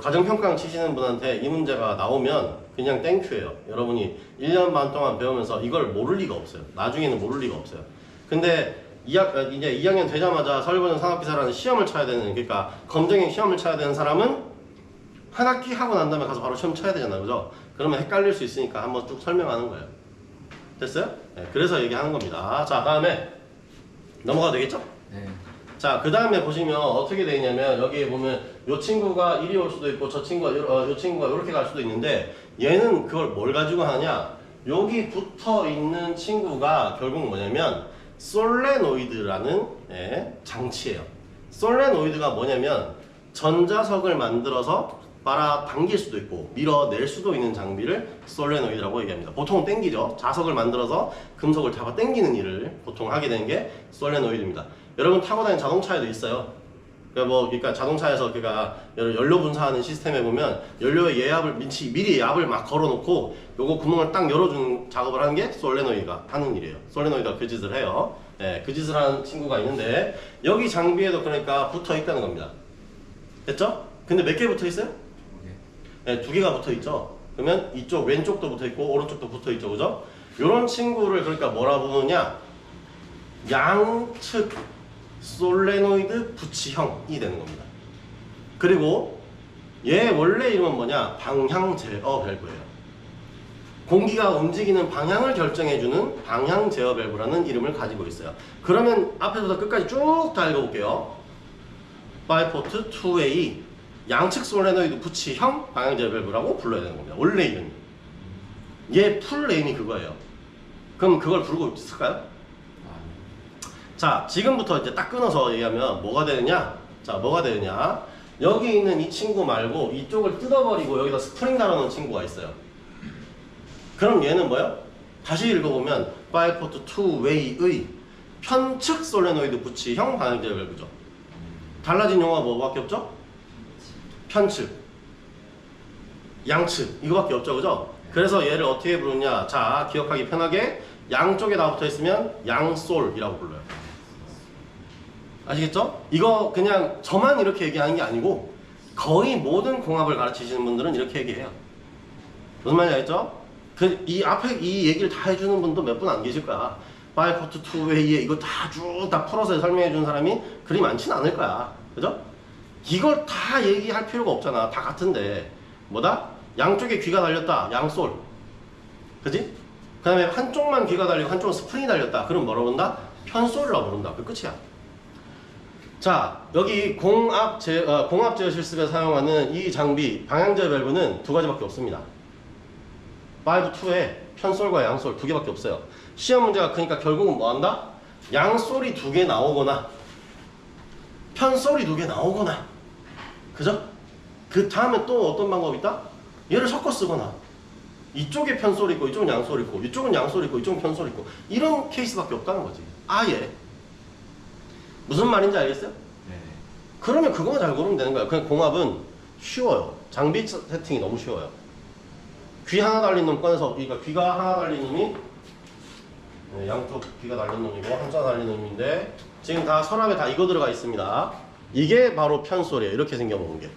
과정평가원 치시는 분한테 이 문제가 나오면 그냥 땡큐예요. 여러분이 1년 반 동안 배우면서 이걸 모를 리가 없어요. 나중에는 모를 리가 없어요. 근데 이제 2학년 되자마자 서울고등 산업기사라는 시험을 쳐야 되는, 그러니까 검정형 시험을 쳐야 되는 사람은 한 학기 하고 난 다음에 가서 바로 시험 쳐야 되잖아요. 그죠? 그러면 헷갈릴 수 있으니까 한번 쭉 설명하는 거예요. 됐어요? 네, 그래서 얘기하는 겁니다. 자, 다음에 넘어가도 되겠죠? 네. 자, 그 다음에 보시면 어떻게 돼 있냐면 여기 보면 요 친구가 이리 올 수도 있고 저 친구가 요 친구가 이렇게 갈 수도 있는데 얘는 그걸 뭘 가지고 하냐? 여기 붙어 있는 친구가 결국 뭐냐면 솔레노이드라는 장치예요. 솔레노이드가 뭐냐면 전자석을 만들어서 빨아당길 수도 있고 밀어낼 수도 있는 장비를 솔레노이드라고 얘기합니다. 보통 당기죠. 자석을 만들어서 금속을 잡아 당기는 일을 보통 하게 되는 게 솔레노이드입니다. 여러분 타고 다니는 자동차에도 있어요. 그러니까 자동차에서 연료 분사하는 시스템에 보면 연료의 예압을 미리 예압을 막 걸어놓고 요거 구멍을 딱 열어주는 작업을 하는 게 솔레노이드가 하는 일이에요. 솔레노이드가 그 짓을 해요. 네, 그 짓을 하는 친구가 있는데 여기 장비에도 그러니까 붙어 있다는 겁니다. 됐죠? 근데 몇 개 붙어 있어요? 네, 2개가 붙어 있죠. 그러면 이쪽 왼쪽도 붙어 있고 오른쪽도 붙어 있죠, 그죠? 요런 친구를 그러니까 뭐라 부르냐? 양측 솔레노이드 부치형이 되는 겁니다. 그리고 얘 원래 이름은 뭐냐? 방향 제어 밸브예요. 공기가 움직이는 방향을 결정해주는 방향 제어 밸브라는 이름을 가지고 있어요. 그러면 앞에서부터 끝까지 쭉 다 읽어볼게요. 바이포트 2A 양측 솔레노이드 부치형 방향 제어 밸브라고 불러야 되는 겁니다. 원래 이름이. 얘 풀 네임이 그거예요. 그럼 그걸 부르고 있을까요? 자, 지금부터 이제 딱 끊어서 얘기하면 뭐가 되느냐? 자, 뭐가 되느냐? 여기 있는 이 친구 말고 이쪽을 뜯어버리고 여기다 스프링 달아놓은 친구가 있어요. 그럼 얘는 뭐예요? 다시 읽어보면 바이포트 2웨이의 편측 솔레노이드 부치형 방향 제어 밸브죠. 달라진 용어가 뭐밖에 없죠? 편측, 양측 이거밖에 없죠, 그죠? 그래서 얘를 어떻게 부르냐? 자, 기억하기 편하게 양쪽에 다 붙어 있으면 양솔이라고 불러요. 아시겠죠? 이거 그냥 저만 이렇게 얘기하는 게 아니고 거의 모든 공합을 가르치시는 분들은 이렇게 얘기해요. 무슨 말인지 알겠죠? 이 앞에 이 얘기를 다 해주는 분도 몇 분 안 계실 거야. 바이포트 2웨이에 이거 다 쭉 다 풀어서 설명해 주는 사람이 그리 많지는 않을 거야. 그죠? 이걸 다 얘기할 필요가 없잖아. 다 같은데. 뭐다? 양쪽에 귀가 달렸다. 양솔. 그지? 그 다음에 한쪽만 귀가 달리고 한쪽은 스프링이 달렸다. 그럼 뭐라고 부른다? 편솔이라고 부른다. 그 끝이야. 자, 여기 공압 제어 실습에 사용하는 이 장비, 방향제어 밸브는 두 가지밖에 없습니다. 5-2에 편솔과 양솔 두 개밖에 없어요. 시험 문제가 크니까 결국은 뭐 한다? 양솔이 두 개 나오거나 편솔이 두 개 나오거나, 그죠? 그 다음에 또 어떤 방법이 있다? 얘를 섞어 쓰거나, 이쪽에 편솔이 있고 이쪽은 양솔이 있고 이쪽은 양솔이 있고 이쪽은 편솔이 있고, 이런 케이스밖에 없다는 거지. 아예. 무슨 말인지 알겠어요? 네. 그러면 그거만 잘 고르면 되는 거야. 그냥 공합은 쉬워요. 장비 세팅이 너무 쉬워요. 귀 하나 달린 놈 꺼내서, 그러니까 귀가 하나 달린 놈이, 네, 양쪽 귀가 달린 놈이고 한자 달린 놈인데 지금 다 서랍에 다 이거 들어가 있습니다. 이게 바로 편솔이에요. 이렇게 생겨먹은 게.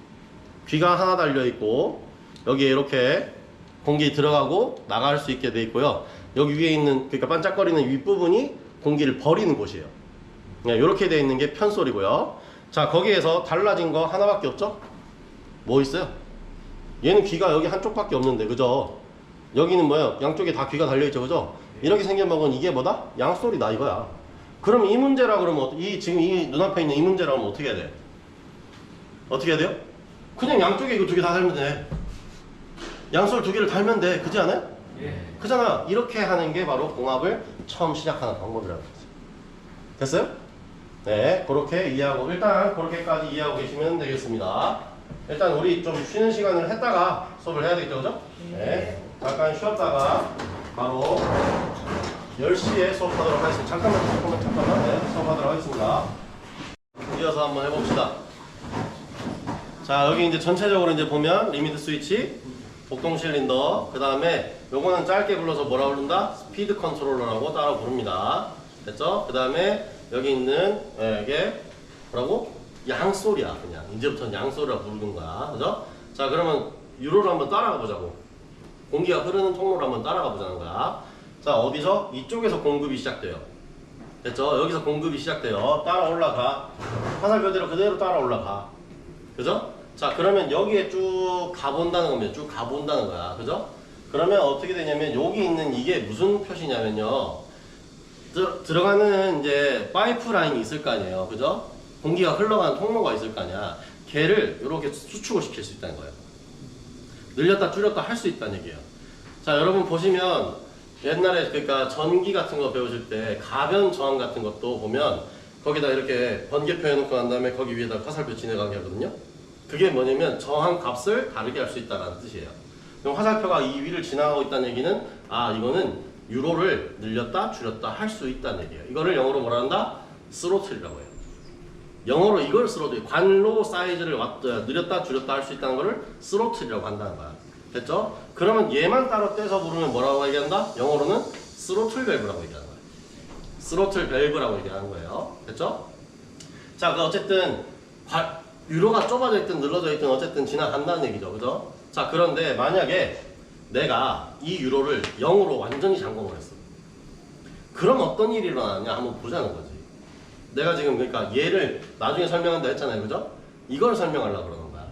귀가 하나 달려 있고 여기에 이렇게 공기 들어가고 나갈 수 있게 돼 있고요. 여기 위에 있는, 그러니까 반짝거리는 윗부분이 공기를 버리는 곳이에요. 네, 이렇게 돼 있는 게 편솔이고요. 자, 거기에서 달라진 거 하나밖에 없죠? 뭐 있어요? 얘는 귀가 여기 한쪽밖에 없는데, 그죠? 여기는 뭐예요? 양쪽에 다 귀가 달려있죠, 그죠? 이렇게 생겨먹은 이게 뭐다? 양솔이다, 이거야. 그럼 이 문제라 그러면, 지금 이 눈앞에 있는 이 문제라 그러면 어떻게 해야 돼? 어떻게 해야 돼요? 그냥 양쪽에 이거 두 개 다 달면 돼. 양솔 두 개를 달면 돼. 그지 않아요? 예. 그잖아. 이렇게 하는 게 바로 공합을 처음 시작하는 방법이라고 했어요. 됐어요? 네, 그렇게 이해하고, 일단 그렇게까지 이해하고 계시면 되겠습니다. 일단 우리 좀 쉬는 시간을 했다가 수업을 해야 되겠죠, 그죠? 네. 잠깐 쉬었다가 바로 10시에 수업하도록 하겠습니다. 잠깐만. 네, 수업하도록 하겠습니다. 이어서 한번 해봅시다. 자, 여기 이제 전체적으로 이제 보면 리미트 스위치, 복동 실린더, 그 다음에 요거는 짧게 불러서 뭐라 부른다? 스피드 컨트롤러라고 따로 부릅니다. 됐죠? 그 다음에 여기 있는 이게 뭐라고? 양솔이야. 그냥 이제부터는 양솔이라 부르는 거야. 그죠? 자, 그러면 유로를 한번 따라가 보자고. 공기가 흐르는 통로를 한번 따라가 보자는 거야. 자, 어디서? 이쪽에서 공급이 시작돼요. 됐죠? 여기서 공급이 시작돼요. 따라 올라가. 화살표대로 그대로 따라 올라가. 그죠? 자, 그러면 여기에 쭉 가본다는 겁니다. 쭉 가본다는 거야. 그죠? 그러면 어떻게 되냐면 여기 있는 이게 무슨 표시냐면요. 들어가는 이제 파이프 라인이 있을 거 아니에요. 그죠? 공기가 흘러가는 통로가 있을 거 아니야. 걔를 이렇게 수축을 시킬 수 있다는 거예요. 늘렸다 줄였다 할 수 있다는 얘기예요. 자, 여러분 보시면 옛날에 그러니까 전기 같은 거 배우실 때 가변 저항 같은 것도 보면 거기다 이렇게 번개표 해놓고 난 다음에 거기 위에다 화살표 지나가게 하거든요. 그게 뭐냐면 저항 값을 다르게 할 수 있다는 뜻이에요. 그럼 화살표가 이 위를 지나가고 있다는 얘기는 이거는 유로를 늘렸다 줄였다 할 수 있다는 얘기예요. 이거를 영어로 뭐라 한다? 스로틀이라고 해요. 영어로 이걸 스로틀, 관로 사이즈를 늘렸다 줄였다 할 수 있다는 거를 스로틀이라고 한다는 거야. 됐죠? 그러면 얘만 따로 떼서 부르면 뭐라고 얘기한다? 영어로는 스로틀 밸브라고 얘기하는 거예요. 스로틀 밸브라고 얘기하는 거예요. 됐죠? 자, 그 어쨌든 유로가 좁아져 있든 늘어져 있든 어쨌든 지나간다는 얘기죠. 그죠? 자, 그런데 만약에 내가 이 유로를 0으로 완전히 잠궈 버렸어. 그럼 어떤 일이 일어나냐 한번 보자는 거지. 내가 지금 그러니까 얘를 나중에 설명한다 했잖아요. 그죠? 이걸 설명하려고 그러는 거야.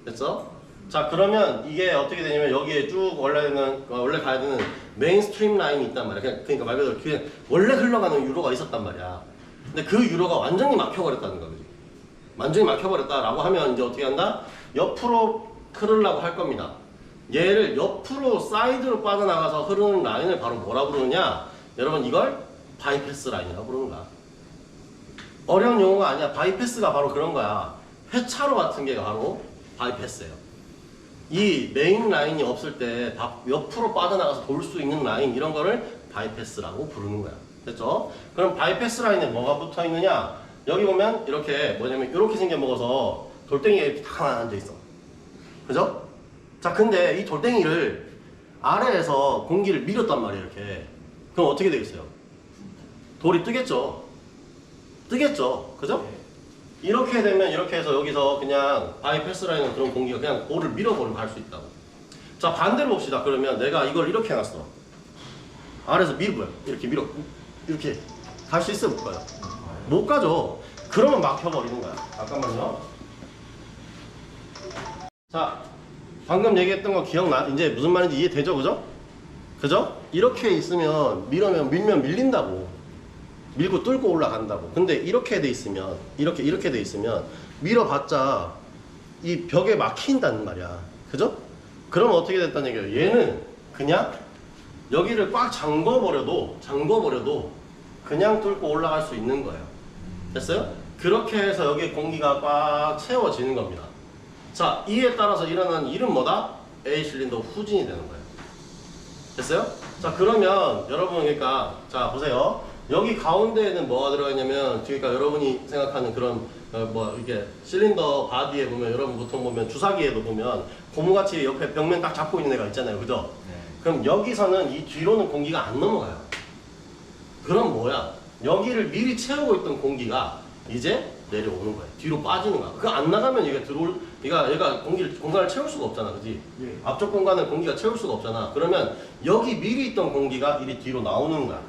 됐어? 자, 그러면 이게 어떻게 되냐면 여기에 쭉 원래 가야 되는 메인스트림 라인이 있단 말이야. 그러니까 말 그대로 그냥 원래 흘러가는 유로가 있었단 말이야. 근데 그 유로가 완전히 막혀버렸다는 거지. 완전히 막혀버렸다라고 하면 이제 어떻게 한다? 옆으로 흐르려고 할 겁니다. 얘를 옆으로 사이드로 빠져나가서 흐르는 라인을 바로 뭐라 부르느냐? 여러분 이걸 바이패스 라인이라고 부르는 거야. 어려운 용어가 아니야. 바이패스가 바로 그런 거야. 회차로 같은 게 바로 바이패스예요. 이 메인 라인이 없을 때 옆으로 빠져나가서 돌 수 있는 라인 이런 거를 바이패스라고 부르는 거야. 됐죠? 그럼 바이패스 라인에 뭐가 붙어 있느냐? 여기 보면 이렇게 뭐냐면 이렇게 생겨 먹어서 돌덩이가 이렇게 다 앉아 있어. 그죠? 자, 근데 이 돌덩이를 아래에서 공기를 밀었단 말이에요. 이렇게. 그럼 어떻게 되겠어요? 돌이 뜨겠죠. 뜨겠죠. 그죠? 이렇게 되면 이렇게 해서 여기서 그냥 바이패스 라인은 그런 공기가 그냥 돌을 밀어버리고 갈 수 있다고. 자, 반대로 봅시다. 그러면 내가 이걸 이렇게 해놨어. 아래에서 밀어봐요. 이렇게 밀어. 이렇게 갈 수 있어요? 못 가요? 못 가죠. 그러면 막혀버리는 거야. 잠깐만요. 자, 방금 얘기했던 거 기억나? 이제 무슨 말인지 이해되죠? 그죠? 그죠? 이렇게 있으면 밀면 밀린다고. 밀고 뚫고 올라간다고. 근데 이렇게 돼 있으면, 이렇게 돼 있으면 밀어봤자 이 벽에 막힌다는 말이야. 그죠? 그러면 어떻게 됐다는 얘기예요? 얘는 그냥 여기를 꽉 잠궈버려도 그냥 뚫고 올라갈 수 있는 거예요. 됐어요? 그렇게 해서 여기 공기가 꽉 채워지는 겁니다. 자, 이에 따라서 일어나는 일은 뭐다? A 실린더 후진이 되는 거예요. 됐어요? 자, 그러면 여러분, 그러니까 자 보세요. 여기 가운데에는 뭐가 들어가 있냐면, 그러니까 여러분이 생각하는 그런 뭐 이렇게 실린더 바디에 보면, 여러분 보통 보면 주사기에도 보면 고무같이 옆에 벽면 딱 잡고 있는 애가 있잖아요. 그죠? 네. 그럼 여기서는 이 뒤로는 공기가 안 넘어가요. 그럼 뭐야? 여기를 미리 채우고 있던 공기가 이제 내려오는 거예요. 뒤로 빠지는 거야. 그거 안 나가면 얘가 공간을 채울 수가 없잖아. 그지? 예. 앞쪽 공간을 공기가 채울 수가 없잖아. 그러면 여기 미리 있던 공기가 이리 뒤로 나오는 거야.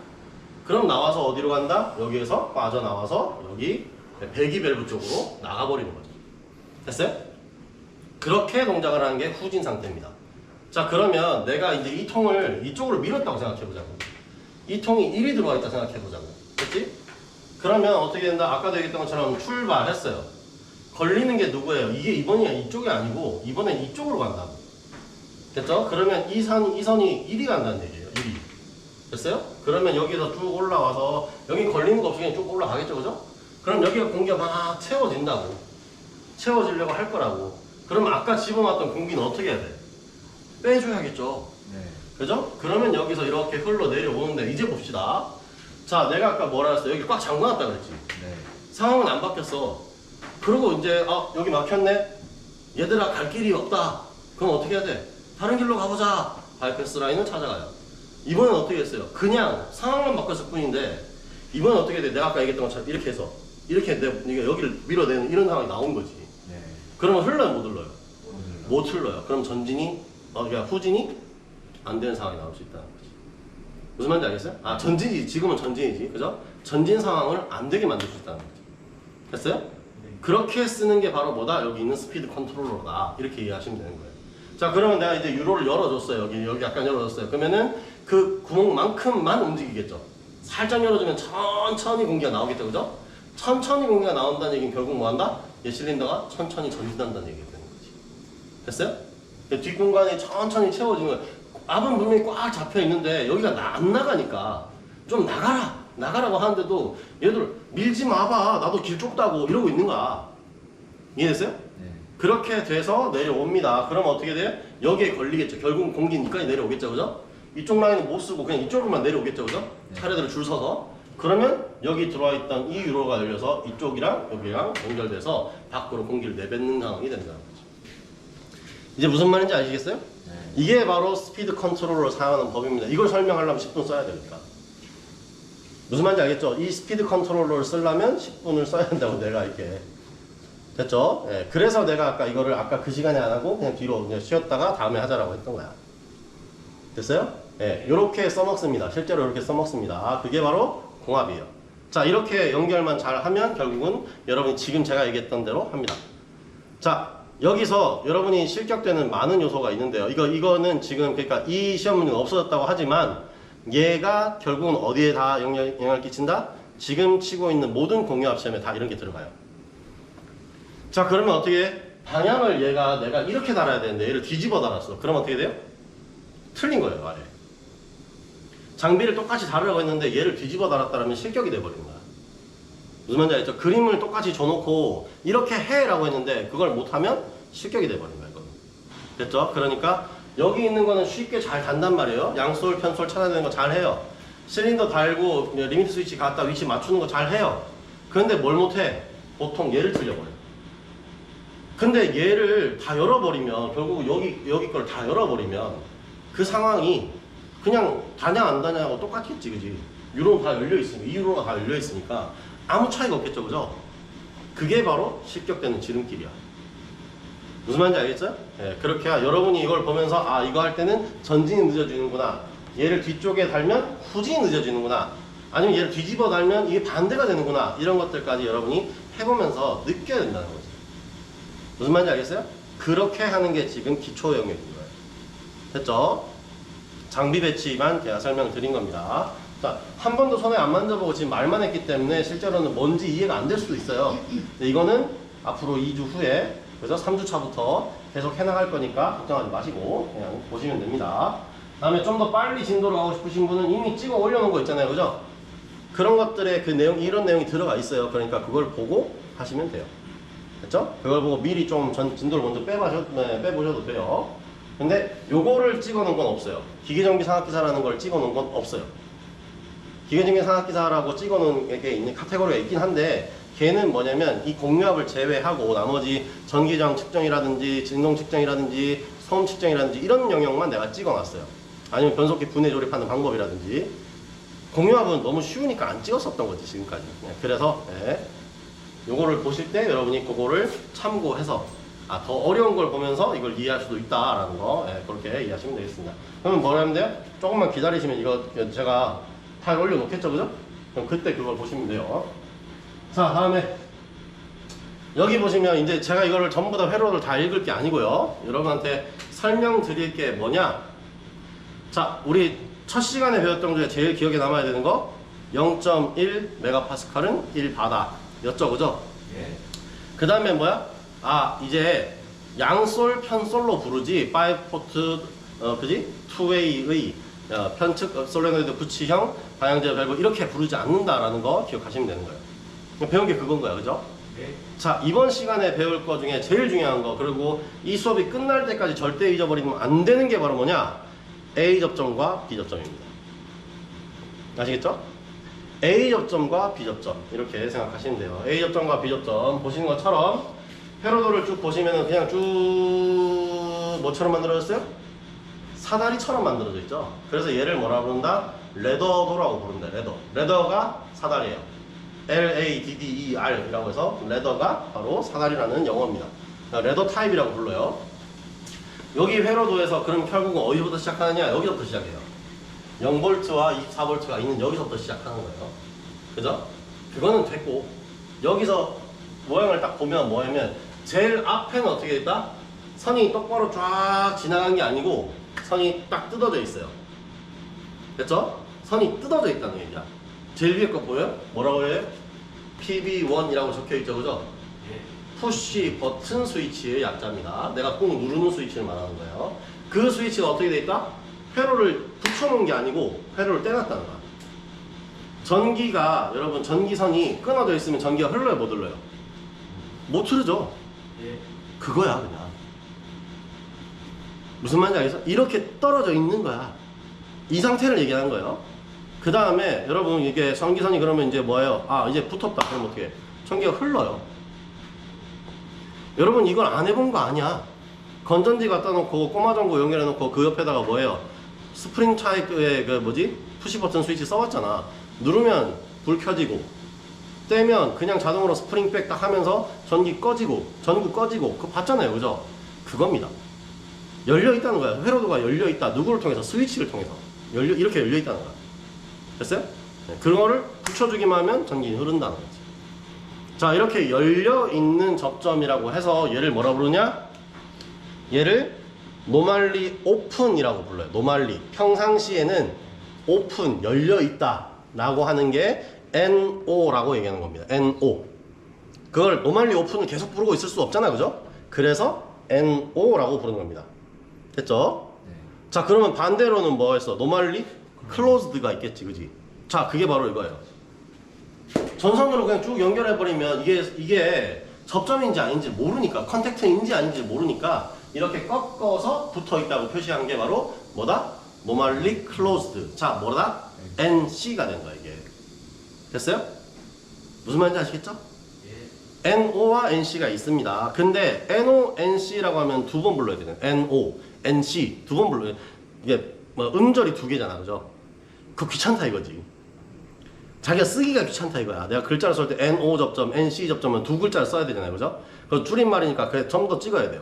그럼 나와서 어디로 간다? 여기에서 빠져나와서 여기 배기 밸브 쪽으로 나가버리는 거죠. 됐어요? 그렇게 동작을 하는 게 후진 상태입니다. 자, 그러면 내가 이제 이 통을 이쪽으로 밀었다고 생각해보자고. 이 통이 이리 들어와 있다 생각해보자고. 됐지? 그러면 어떻게 된다? 아까도 얘기했던 것처럼 출발했어요. 걸리는 게 누구예요? 이게 이번이 이쪽이 아니고 이번엔 이쪽으로 간다고. 됐죠? 그러면 이 선이 이리 간다는 얘기예요. 이리. 됐어요? 그러면 여기서 쭉 올라와서 여기 걸리는 거 없이 그냥 쭉 올라가겠죠, 그죠? 그럼 여기가 공기가 막 채워진다고. 채워지려고 할 거라고. 그럼 아까 집어놨던 공기는 어떻게 해야 돼? 빼줘야겠죠. 네. 그죠? 그러면 여기서 이렇게 흘러 내려오는데, 이제 봅시다. 자, 내가 아까 뭐라 했어? 여기 꽉 잠궈놨다 그랬지. 네. 상황은 안 바뀌었어. 그리고 이제 여기 막혔네. 얘들아, 갈 길이 없다. 그럼 어떻게 해야 돼? 다른 길로 가보자. 바이패스 라인을 찾아가요. 이번엔 어떻게 했어요? 그냥 상황만 바꿨을 뿐인데, 이번엔 어떻게 돼? 내가 아까 얘기했던 것처럼 이렇게 해서 이렇게 여기를 밀어내는 이런 상황이 나온 거지. 네. 그러면 흘러요, 못 흘러요? 오늘. 못 흘러요. 그럼 전진이 그러니까 후진이 안 되는 상황이 나올 수 있다는 거지. 무슨 말인지 알겠어요? 아, 전진이지. 지금은 전진이지. 그죠? 전진 상황을 안 되게 만들 수 있다는 거지. 됐어요? 네. 그렇게 쓰는 게 바로 뭐다? 여기 있는 스피드 컨트롤러다. 이렇게 이해하시면 되는 거예요. 자, 그러면 내가 이제 유로를 열어줬어요. 여기 약간 열어줬어요. 그러면은 그 구멍만큼만 움직이겠죠. 살짝 열어주면 천천히 공기가 나오겠죠. 그죠? 천천히 공기가 나온다는 얘기는 결국 뭐 한다? 이 실린더가 천천히 전진한다는 얘기가 되는 거지. 됐어요? 뒷공간이 천천히 채워지는 거예요. 앞은 분명히 꽉 잡혀 있는데 여기가 안 나가니까 좀 나가라고 하는데도 얘들 밀지 마봐, 나도 길 좁다고 이러고 있는 거야. 이해됐어요? 네. 그렇게 돼서 내려옵니다. 그럼 어떻게 돼요? 여기에 걸리겠죠. 결국은 공기는 여기까지 내려오겠죠. 그죠? 이쪽 라인은 못 쓰고 그냥 이쪽으로만 내려오겠죠. 그죠? 네. 차례대로 줄 서서. 그러면 여기 들어와 있던 이 유로가 열려서 이쪽이랑 여기랑 연결돼서 밖으로 공기를 내뱉는 상황이 된다는 거죠. 이제 무슨 말인지 아시겠어요? 네. 이게 바로 스피드 컨트롤러를 사용하는 법입니다. 이걸 설명하려면 10분 써야 되니까. 무슨 말인지 알겠죠? 이 스피드 컨트롤러를 쓰려면 10분을 써야 된다고 내가 이렇게. 됐죠? 예, 그래서 내가 이거를 그 시간에 안 하고 그냥 뒤로 그냥 쉬었다가 다음에 하자라고 했던 거야. 됐어요? 예, 요렇게 써먹습니다. 실제로 이렇게 써먹습니다. 그게 바로 공합이에요. 자, 이렇게 연결만 잘 하면 결국은 여러분이 지금 제가 얘기했던 대로 합니다. 자, 여기서 여러분이 실격되는 많은 요소가 있는데요. 이거는 지금 그러니까 이 시험 문제는 없어졌다고 하지만 얘가 결국은 어디에 다 영향을 끼친다? 지금 치고 있는 모든 공유합 시험에 다 이런 게 들어가요. 자, 그러면 어떻게 해? 방향을 내가 이렇게 달아야 되는데 얘를 뒤집어 달았어. 그럼 어떻게 돼요? 틀린 거예요, 아래. 장비를 똑같이 다르라고 했는데 얘를 뒤집어 달았다면 실격이 돼버리는 거야. 무슨 말인지 알죠? 그림을 똑같이 줘놓고 이렇게 해라고 했는데 그걸 못하면 실격이 돼버린 거야, 이거는. 됐죠? 그러니까 여기 있는 거는 쉽게 잘 단단 말이에요. 양솔, 편솔 찾아야 되는 거 잘 해요. 실린더 달고 리미트 스위치 갖다 위치 맞추는 거 잘 해요. 그런데 뭘 못해? 보통 얘를 틀려버려요. 근데 얘를 다 열어버리면 결국 여기 걸 다 열어버리면 그 상황이 그냥 다냐 안 다냐하고 똑같겠지, 그지? 유로는 다 열려있으니까, 이 유로가 다 열려있으니까 아무 차이가 없겠죠, 그죠? 그게 바로 실격되는 지름길이야. 무슨 말인지 알겠죠? 예, 그렇게 여러분이 이걸 보면서 이거 할 때는 전진이 늦어지는구나, 얘를 뒤쪽에 달면 후진이 늦어지는구나, 아니면 얘를 뒤집어 달면 이게 반대가 되는구나, 이런 것들까지 여러분이 해보면서 느껴야 된다는 거지. 무슨 말인지 알겠어요? 그렇게 하는 게 지금 기초 영역인 거예요. 됐죠? 장비 배치만 제가 설명드린 겁니다. 자, 한 번도 손에 안 만져보고 지금 말만 했기 때문에 실제로는 뭔지 이해가 안 될 수도 있어요. 근데 이거는 앞으로 2주 후에, 그래서 3주 차부터 계속 해나갈 거니까 걱정하지 마시고 그냥 보시면 됩니다. 다음에 좀 더 빨리 진도로 가고 싶으신 분은 이미 찍어 올려놓은 거 있잖아요. 그죠? 그런 것들에 그 내용, 이런 내용이 들어가 있어요. 그러니까 그걸 보고 하시면 돼요. 됐죠? 그걸 보고 미리 좀 진도를 먼저 빼보셔도 돼요. 근데 요거를 찍어 놓은 건 없어요. 기계정비 상학기사라는 걸 찍어 놓은 건 없어요. 기계정비 상학기사라고 찍어 놓은 게 있는 카테고리가 있긴 한데, 걔는 뭐냐면 이 공유압을 제외하고 나머지 전기저항 측정이라든지 진동 측정이라든지 소음 측정이라든지 이런 영역만 내가 찍어 놨어요. 아니면 변속기 분해 조립하는 방법이라든지. 공유압은 너무 쉬우니까 안 찍었었던 거지 지금까지. 그래서 요거를 보실 때 여러분이 그거를 참고해서 더 어려운 걸 보면서 이걸 이해할 수도 있다라는 거, 그렇게 이해하시면 되겠습니다. 그러면 뭐 하면 돼요? 조금만 기다리시면 이거 제가 파일 올려놓겠죠, 그죠? 그럼 그때 그걸 보시면 돼요. 자, 다음에 여기 보시면 이제 제가 이거를 전부 다 회로를 다 읽을 게 아니고요. 여러분한테 설명드릴 게 뭐냐? 자, 우리 첫 시간에 배웠던 중에 제일 기억에 남아야 되는 거 0.1 메가파스칼은 1바다 였죠, 그죠? 예. 그 다음에 뭐야? 이제 양솔 편솔로 부르지 5포트 그지? 2웨이의 편측 솔레노이드 구치형 방향제 밸브 이렇게 부르지 않는다라는 거 기억하시면 되는 거예요. 배운 게 그건 거야, 그죠? 네. 자, 이번 시간에 배울 거 중에 제일 중요한 거, 그리고 이 수업이 끝날 때까지 절대 잊어버리면 안 되는 게 바로 뭐냐? A 접점과 B 접점입니다. 아시겠죠? A 접점과 B 접점 이렇게 생각하시면 돼요. A 접점과 B 접점 보시는 것처럼 회로도를 쭉 보시면은 그냥 쭉 뭐처럼 만들어졌어요? 사다리처럼 만들어져 있죠. 그래서 얘를 뭐라 부른다? 레더도라고 부른다. 레더가 사다리예요. LADDER 이라고 해서 레더가 바로 사다리라는 영어입니다. 레더 타입이라고 불러요. 여기 회로도에서 그럼 결국은 어디부터 시작하느냐? 여기서부터 시작해요. 0V와 24V가 있는 여기서부터 시작하는 거예요. 그죠? 그거는 됐고, 여기서 모양을 딱 보면 뭐냐면 제일 앞에는 어떻게 있다? 선이 똑바로 쫙 지나간 게 아니고 선이 딱 뜯어져 있어요. 됐죠? 선이 뜯어져 있다는 얘기야. 제일 위에 거 보여요? 뭐라고 해요? PB1이라고 적혀 있죠, 그죠? 예. 푸시 버튼 스위치의 약자입니다. 내가 꾹 누르는 스위치를 말하는 거예요. 그 스위치가 어떻게 돼 있다? 회로를 붙여놓은 게 아니고 회로를 떼놨다는 거야. 전기가, 여러분 전기선이 끊어져 있으면 전기가 흘러요, 못 흘러요? 못 흐르죠? 예. 그거야 그냥. 무슨 말인지 알겠어? 이렇게 떨어져 있는 거야. 이 상태를 얘기하는 거예요. 그 다음에 여러분 이게 전기선이 그러면 이제 뭐예요? 이제 붙었다. 그럼 어떻게 해? 전기가 흘러요. 여러분 이걸 안 해본 거 아니야. 건전지 갖다 놓고 꼬마전구 연결해 놓고 그 옆에다가 뭐예요? 스프링 타입의 그 뭐지? 푸시 버튼 스위치 써봤잖아. 누르면 불 켜지고 떼면 그냥 자동으로 스프링 백 딱 하면서 전기 꺼지고 전구 꺼지고 그거 봤잖아요, 그죠? 그겁니다. 열려 있다는 거야. 회로도가 열려 있다. 누구를 통해서? 스위치를 통해서 이렇게 열려 있다는 거야. 됐어요? 네, 그거를 붙여주기만 하면 전기 흐른다는 거지. 자, 이렇게 열려 있는 접점이라고 해서 얘를 뭐라 부르냐? 얘를 노멀리 오픈이라고 불러요. 노멀리. 평상시에는 오픈, 열려 있다 라고 하는 게 NO라고 얘기하는 겁니다. NO. 그걸 노멀리 오픈을 계속 부르고 있을 수 없잖아요, 그죠? 그래서 NO라고 부르는 겁니다. 됐죠? 네. 자, 그러면 반대로는 뭐 했어? 노멀리 클로즈드가 있겠지, 그지? 자, 그게 바로 이거예요. 전선으로 그냥 쭉 연결해버리면 이게 접점인지 아닌지 모르니까, 컨택트인지 아닌지 모르니까 이렇게 꺾어서 붙어있다고 표시한 게 바로 뭐다? 노멀리 클로즈드. 자, 뭐다? NC가 된 거야, 이게. 됐어요? 무슨 말인지 아시겠죠? 예. NO와 NC가 있습니다. 근데 NO, NC라고 하면 두 번 불러야 되는 NO, NC 두 번 불러야 돼. 이게 뭐 음절이 두 개잖아, 그죠? 그거 귀찮다 이거지. 자기가 쓰기가 귀찮다 이거야. 내가 글자를 쓸 때 NO 접점, NC 접점은 두 글자를 써야 되잖아요, 그죠? 그거 줄임말이니까 그래 점 더 찍어야 돼요.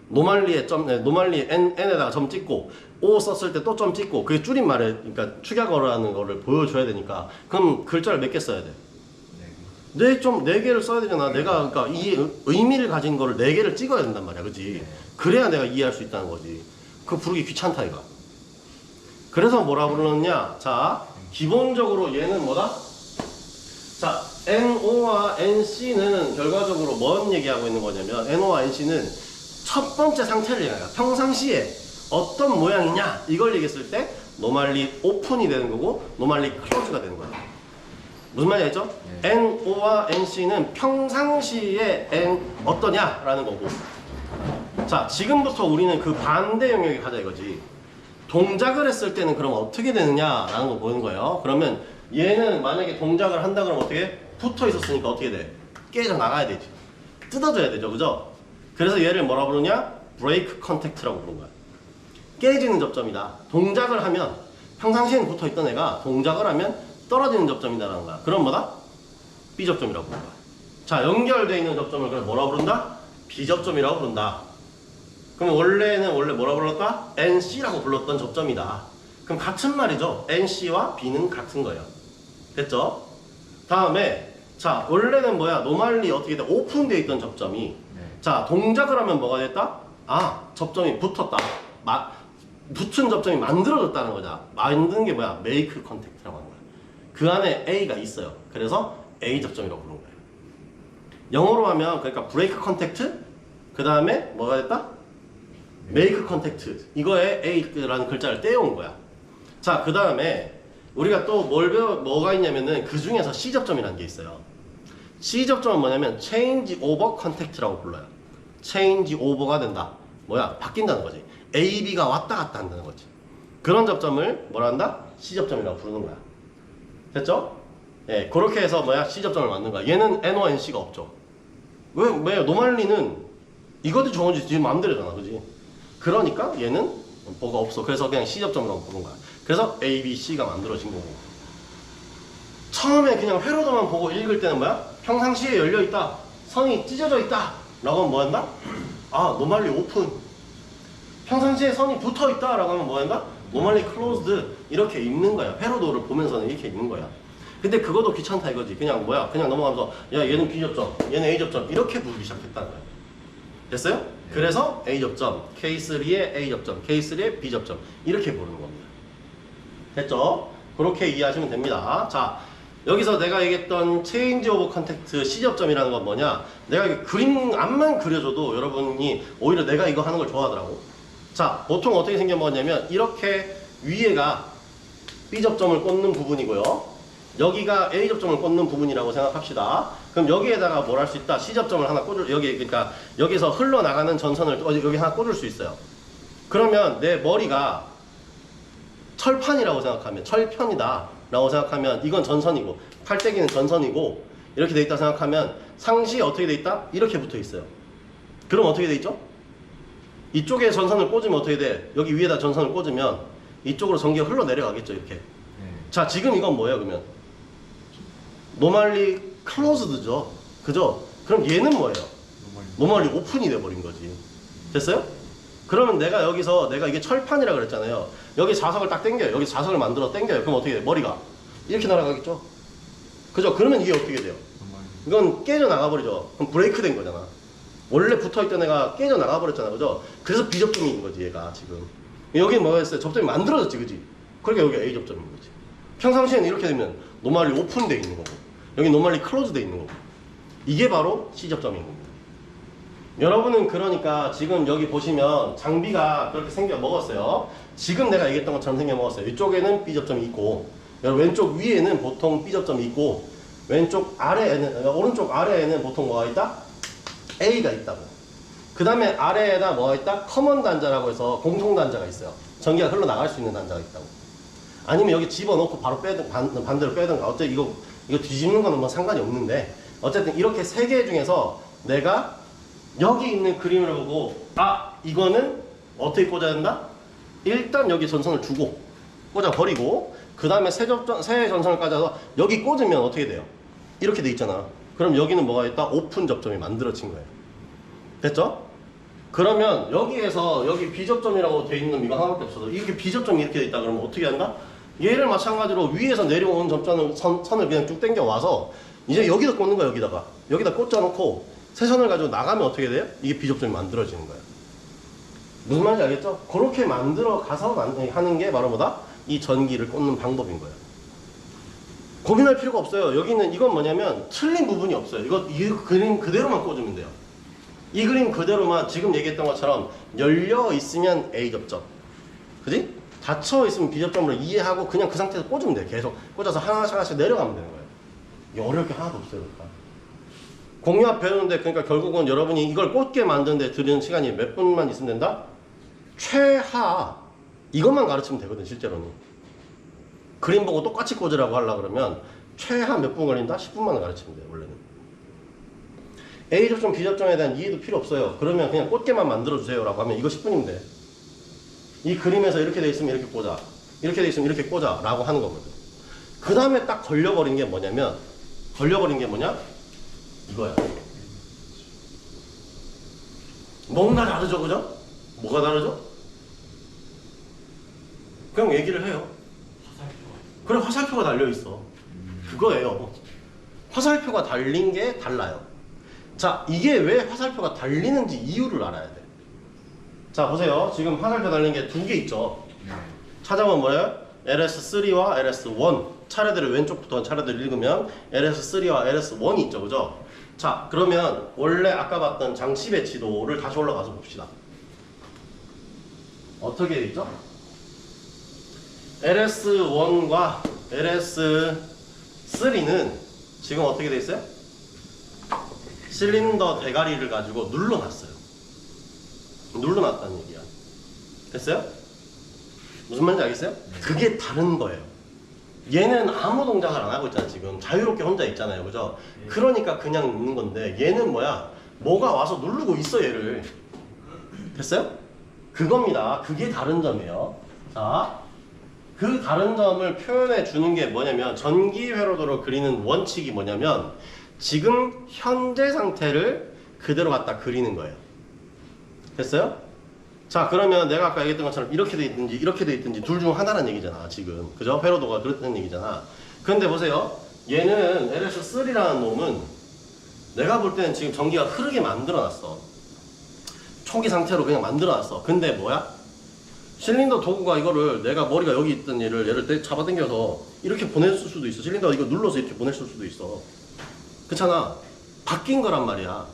노멀리에 노멀리에 N에다가 점 찍고 O 썼을 때 또 점 찍고 그게 줄임말에, 그러니까 축약어라는 거를 보여줘야 되니까 그럼 글자를 몇 개 써야 돼? 네. 네 개를 써야 되잖아. 내가 그러니까 이 의미를 가진 거를 네 개를 찍어야 된단 말이야, 그렇지? 그래야 내가 이해할 수 있다는 거지. 그거 부르기 귀찮다 이거. 그래서 뭐라 부르느냐? 자, 기본적으로 얘는 뭐다? 자, NO와 NC는 결과적으로 뭔 얘기하고 있는 거냐면 NO와 NC는 첫 번째 상태를 얘기해요. 평상시에 어떤 모양이냐 이걸 얘기했을 때 노멀리 오픈이 되는 거고 노멀리 클로즈가 되는 거야. 무슨 말인지 알죠? NO와 NC는 평상시에 N 어떠냐라는 거고. 자, 지금부터 우리는 그 반대 영역에 가자 이거지. 동작을 했을 때는 그럼 어떻게 되느냐라는 거 보는 거예요. 그러면 얘는 만약에 동작을 한다 그러면 어떻게? 붙어 있었으니까 어떻게 돼? 깨져 나가야 되지. 뜯어져야 되죠, 그죠? 그래서 얘를 뭐라 부르냐? 브레이크 컨택트라고 부르는 거야. 깨지는 접점이다. 동작을 하면 평상시에는 붙어 있던 애가 동작을 하면 떨어지는 접점이다라는 거야. 그럼 뭐다? B접점이라고 부르는 거야. 자, 연결되어 있는 접점을 그럼 뭐라 부른다? B접점이라고 부른다. 그럼 원래 뭐라 불렀다? NC라고 불렀던 접점이다. 그럼 같은 말이죠. NC와 B는 같은 거예요. 됐죠? 다음에 자, 원래는 뭐야? 노멀리 어떻게 돼? 오픈되어 있던 접점이 자, 동작을 하면 뭐가 됐다? 아, 접점이 붙었다. 붙은 접점이 만들어졌다는 거죠. 만드는 게 뭐야? make contact라고 하는 거야. 그 안에 A가 있어요. 그래서 A 접점이라고 부르는 거예요. 영어로 하면 그러니까 break contact 그 다음에 뭐가 됐다? make contact. 이거에 A라는 글자를 떼어온 거야. 자, 그 다음에 우리가 또 뭐가 있냐면은 그 중에서 C접점이라는 게 있어요. C접점은 뭐냐면 change over contact라고 불러요. change over가 된다. 뭐야? 바뀐다는 거지. A, B가 왔다 갔다 한다는 거지. 그런 접점을 뭐라 한다? C접점이라고 부르는 거야. 됐죠? 예, 그렇게 해서 뭐야? C접점을 만든 거야. 얘는 NO, NC가 없죠. 왜요? 노멀리는 이것도 저건지 지금 마음대로잖아, 그지? 그러니까 얘는 뭐가 없어. 그래서 그냥 C접점이라고 부른 거야. 그래서 A, B, C가 만들어진 거고. 처음에 그냥 회로도만 보고 읽을 때는 뭐야? 평상시에 열려있다. 선이 찢어져 있다. 라고 하면 뭐 한다? 아, 노멀리 오픈. 평상시에 선이 붙어있다. 라고 하면 뭐 한다? 노멀리 클로즈드. 이렇게 읽는 거야. 회로도를 보면서는 이렇게 읽는 거야. 근데 그것도 귀찮다 이거지. 그냥 뭐야? 그냥 넘어가면서 야, 얘는 B접점, 얘는 A접점. 이렇게 부르기 시작했다는 거야. 됐어요? 그래서 A접점, K3의 A접점, K3의 B접점 이렇게 부르는 겁니다. 됐죠? 그렇게 이해하시면 됩니다. 자, 여기서 내가 얘기했던 체인지 오브 컨택트 C접점이라는 건 뭐냐? 내가 이게 그림 앞만 그려줘도 여러분이 오히려 내가 이거 하는 걸 좋아하더라고. 자, 보통 어떻게 생겨먹었냐면 이렇게 위에가 B접점을 꽂는 부분이고요. 여기가 A접점을 꽂는 부분이라고 생각합시다. 그럼 여기에다가 뭘 할 수 있다? C접점을 하나 꽂을, 그러니까 여기서 흘러나가는 전선을 여기 하나 꽂을 수 있어요. 그러면 내 머리가 철판이라고 생각하면, 철편이다 라고 생각하면 이건 전선이고, 팔때기는 전선이고, 이렇게 돼 있다 생각하면 상시 어떻게 돼 있다? 이렇게 붙어 있어요. 그럼 어떻게 돼 있죠? 이쪽에 전선을 꽂으면 어떻게 돼? 여기 위에다 전선을 꽂으면 이쪽으로 전기가 흘러내려가겠죠, 이렇게. 자, 지금 이건 뭐예요, 그러면? 노멀리 클로즈드죠. 그죠? 그럼 얘는 뭐예요? 노멀리 오픈이 돼버린 거지. 됐어요? 그러면 내가 여기서 내가 이게 철판이라 그랬잖아요. 여기 자석을 딱 당겨요. 여기 자석을 만들어 당겨요. 그럼 어떻게 돼요? 머리가 이렇게 날아가겠죠? 그죠? 그러면 이게 어떻게 돼요? 이건 깨져 나가버리죠. 그럼 브레이크 된 거잖아. 원래 붙어있던 애가 깨져 나가버렸잖아. 그죠? 그래서 B접점인 거지, 얘가 지금. 여기 뭐가 있어요? 접점이 만들어졌지, 그지? 그러니까 여기가 A접점인 거지. 평상시에는 이렇게 되면 노멀리 오픈돼 있는 거고, 여기 노멀리 클로즈돼 있는 거고, 이게 바로 C접점인 겁니다. 여러분은 그러니까 지금 여기 보시면 장비가 그렇게 생겨 먹었어요. 지금 내가 얘기했던 것처럼 생겨 먹었어요. 이쪽에는 B접점이 있고, 왼쪽 위에는 보통 B접점이 있고, 왼쪽 아래에는, 오른쪽 아래에는 보통 뭐가 있다? A가 있다고. 그 다음에 아래에다 뭐가 있다? 커먼 단자라고 해서 공통 단자가 있어요. 전기가 흘러나갈 수 있는 단자가 있다고. 아니면 여기 집어넣고 바로 빼든 반대로 빼든가. 어쨌든 이거 뒤집는 거는 뭐 상관이 없는데, 어쨌든 이렇게 세 개 중에서 내가 여기 있는 그림을 보고 아, 이거는 어떻게 꽂아야 된다? 일단 여기 전선을 주고 꽂아 버리고, 그 다음에 새 전선을 꽂아서 여기 꽂으면 어떻게 돼요? 이렇게 돼 있잖아. 그럼 여기는 뭐가 있다? 오픈 접점이 만들어진 거예요. 됐죠? 그러면 여기에서 여기 B접점이라고 돼 있는 이거 하나밖에 없어도 이렇게 B접점이 이렇게 돼 있다 그러면 어떻게 한다? 얘를 마찬가지로 위에서 내려오는 접점을 선을 그냥 쭉 당겨 와서 이제 여기다 꽂는 거야. 여기다 꽂아놓고 세선을 가지고 나가면 어떻게 돼요? 이게 비접점이 만들어지는 거야. 무슨 말인지 알겠죠? 그렇게 만들어 가서 하는 게 바로 뭐다? 이 전기를 꽂는 방법인 거예요. 고민할 필요가 없어요. 여기는 이건 뭐냐면 틀린 부분이 없어요. 이 그림 그대로만 꽂으면 돼요. 이 그림 그대로만 지금 얘기했던 것처럼 열려 있으면 A 접점, 그지? 닫혀 있으면 B 접점으로 이해하고 그냥 그 상태에서 꽂으면 돼요. 계속 꽂아서 하나씩 내려가면 되는 거예요. 이게 어려울 게 하나도 없어요. 그러니까. 공유압 배우는데 그러니까 결국은 여러분이 이걸 꽂게 만드는데 들이는 시간이 몇 분만 있으면 된다? 최하 이것만 가르치면 되거든. 실제로는 그림 보고 똑같이 꽂으라고 하려고 그러면 최하 몇 분 걸린다? 10분만 가르치면 돼요. 원래는 A 접점, B 접점에 대한 이해도 필요 없어요. 그러면 그냥 꽂게만 만들어주세요 라고 하면 이거 10분이면 돼. 이 그림에서 이렇게 돼 있으면 이렇게 꽂아, 이렇게 돼 있으면 이렇게 꽂아 라고 하는 거거든. 그 다음에 딱 걸려버린 게 뭐냐 이거야. 뭔가 다르죠, 그죠? 뭐가 다르죠? 그냥 얘기를 해요. 그래, 화살표가 달려있어. 그거예요. 화살표가 달린 게 달라요. 자, 이게 왜 화살표가 달리는지 이유를 알아야 돼. 자, 보세요. 지금 화살표 달린 게 두 개 있죠. 찾아보면 뭐예요? LS3와 LS1. 차례대로 왼쪽부터 차례대로 읽으면 LS3와 LS1이 있죠, 그죠? 자, 그러면 원래 아까 봤던 장치 배치도를 다시 올라가서 봅시다. 어떻게 돼 있죠? LS1과 LS3는 지금 어떻게 돼 있어요? 실린더 대가리를 가지고 눌러놨어요. 눌러놨다는 얘기야. 됐어요? 무슨 말인지 알겠어요? 그게 다른 거예요. 얘는 아무 동작을 안 하고 있잖아. 지금 자유롭게 혼자 있잖아요, 그죠? 그러니까 그냥 있는 건데 얘는 뭐야? 뭐가 와서 누르고 있어, 얘를. 됐어요? 그겁니다. 그게 다른 점이에요. 자, 그 다른 점을 표현해 주는 게 뭐냐면 전기 회로도로 그리는 원칙이 뭐냐면 지금 현재 상태를 그대로 갖다 그리는 거예요. 됐어요? 자, 그러면 내가 아까 얘기했던 것처럼 이렇게 돼 있든지 이렇게 돼 있든지 둘 중 하나란 얘기잖아, 지금. 그죠? 회로도가 그렇다는 얘기잖아. 근데 보세요. 얘는 LS3라는 놈은 내가 볼 때는 지금 전기가 흐르게 만들어놨어. 초기 상태로 그냥 만들어놨어. 근데 뭐야? 실린더 도구가 이거를 내가 머리가 여기 있던 얘를 잡아당겨서 이렇게 보냈을 수도 있어. 실린더 이거 눌러서 이렇게 보냈을 수도 있어. 그렇잖아. 바뀐 거란 말이야.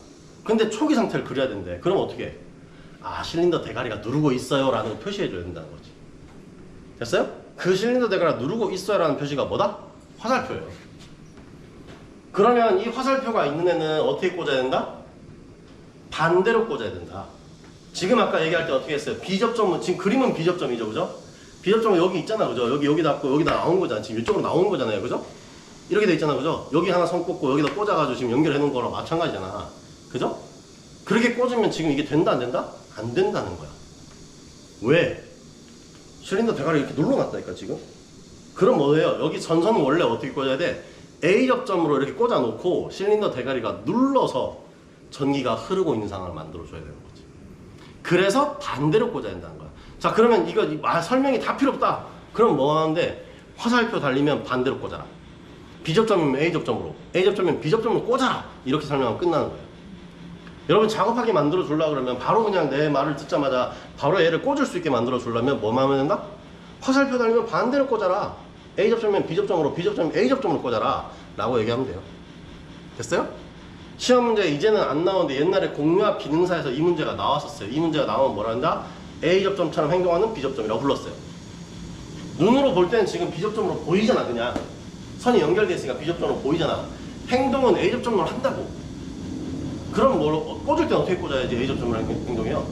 근데 초기 상태를 그려야 된대. 그럼 어떻게 해? 아, 실린더 대가리가 누르고 있어요 라는 거 표시해줘야 된다는 거지. 됐어요? 그 실린더 대가리가 누르고 있어요 라는 표시가 뭐다? 화살표예요. 그러면 이 화살표가 있는 애는 어떻게 꽂아야 된다? 반대로 꽂아야 된다. 지금 아까 얘기할 때 어떻게 했어요? B접점은, 지금 그림은 B접점이죠, 그죠? B접점은 여기 있잖아, 그죠? 여기 닿고 여기다 나온 거잖아. 지금 이쪽으로 나온 거잖아요, 그죠? 이렇게 돼 있잖아, 그죠? 여기 하나 선 꽂고 여기다 꽂아가지고 지금 연결해 놓은 거랑 마찬가지잖아, 그죠? 그렇게 꽂으면 지금 이게 된다, 안 된다? 안 된다는 거야. 왜? 실린더 대가리 이렇게 눌러놨다니까, 지금? 그럼 뭐예요? 여기 전선은 원래 어떻게 꽂아야 돼? A 접점으로 이렇게 꽂아놓고 실린더 대가리가 눌러서 전기가 흐르고 있는 상황을 만들어줘야 되는 거지. 그래서 반대로 꽂아야 된다는 거야. 자, 그러면 이거 설명이 다 필요 없다. 그럼 뭐 하는데? 화살표 달리면 반대로 꽂아라. B접점이면 A접점으로, A접점이면 B접점으로 꽂아라. 이렇게 설명하면 끝나는 거예요. 여러분 작업하게 만들어 주려고 그러면 바로 그냥 내 말을 듣자마자 바로 얘를 꽂을 수 있게 만들어 주려면 뭐만 하면 된다? 화살표 달리면 반대로 꽂아라. A접점이면 B접점으로, B접점이면 A접점으로 꽂아라 라고 얘기하면 돼요. 됐어요? 시험 문제 이제는 안 나오는데 옛날에 공유압 기능사에서 이 문제가 나왔었어요. 이 문제가 나오면 뭐라 한다? A접점처럼 행동하는 B접점이라고 불렀어요. 눈으로 볼 때는 지금 B접점으로 보이잖아. 그냥 선이 연결되어 있으니까 B접점으로 보이잖아. 행동은 A접점으로 한다고. 그럼 뭐 꽂을 때 어떻게 꽂아야지 A접점으로 행동해요?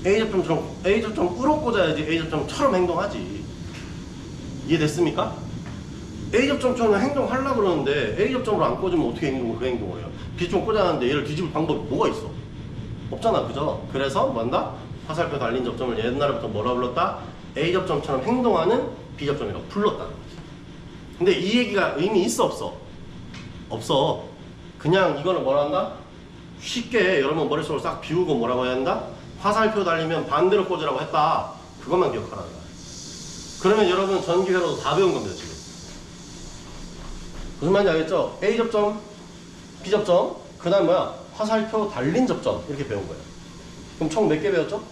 A접점으로 꽂아야지 A접점처럼 행동하지. 이해됐습니까? A접점처럼 행동하려고 그러는데 A접점으로 안 꽂으면 어떻게 그 행동을 해요? B점 꽂아놨는데 얘를 뒤집을 방법이 뭐가 있어? 없잖아, 그죠? 그래서 뭐한다? 화살표 달린 접점을 옛날부터 뭐라 불렀다? A접점처럼 행동하는 B접점이라고 불렀다는 거지. 근데 이 얘기가 의미 있어, 없어? 없어. 그냥 이거는 뭐라 한다? 쉽게 여러분 머릿속으로 싹 비우고 뭐라고 해야 한다? 화살표 달리면 반대로 꽂으라고 했다. 그것만 기억하라는 거야. 그러면 여러분 전기회로도 다 배운 겁니다, 지금. 무슨 말인지 알겠죠? A 접점, B 접점, 그 다음 뭐야? 화살표 달린 접점 이렇게 배운 거예요. 그럼 총 몇 개 배웠죠?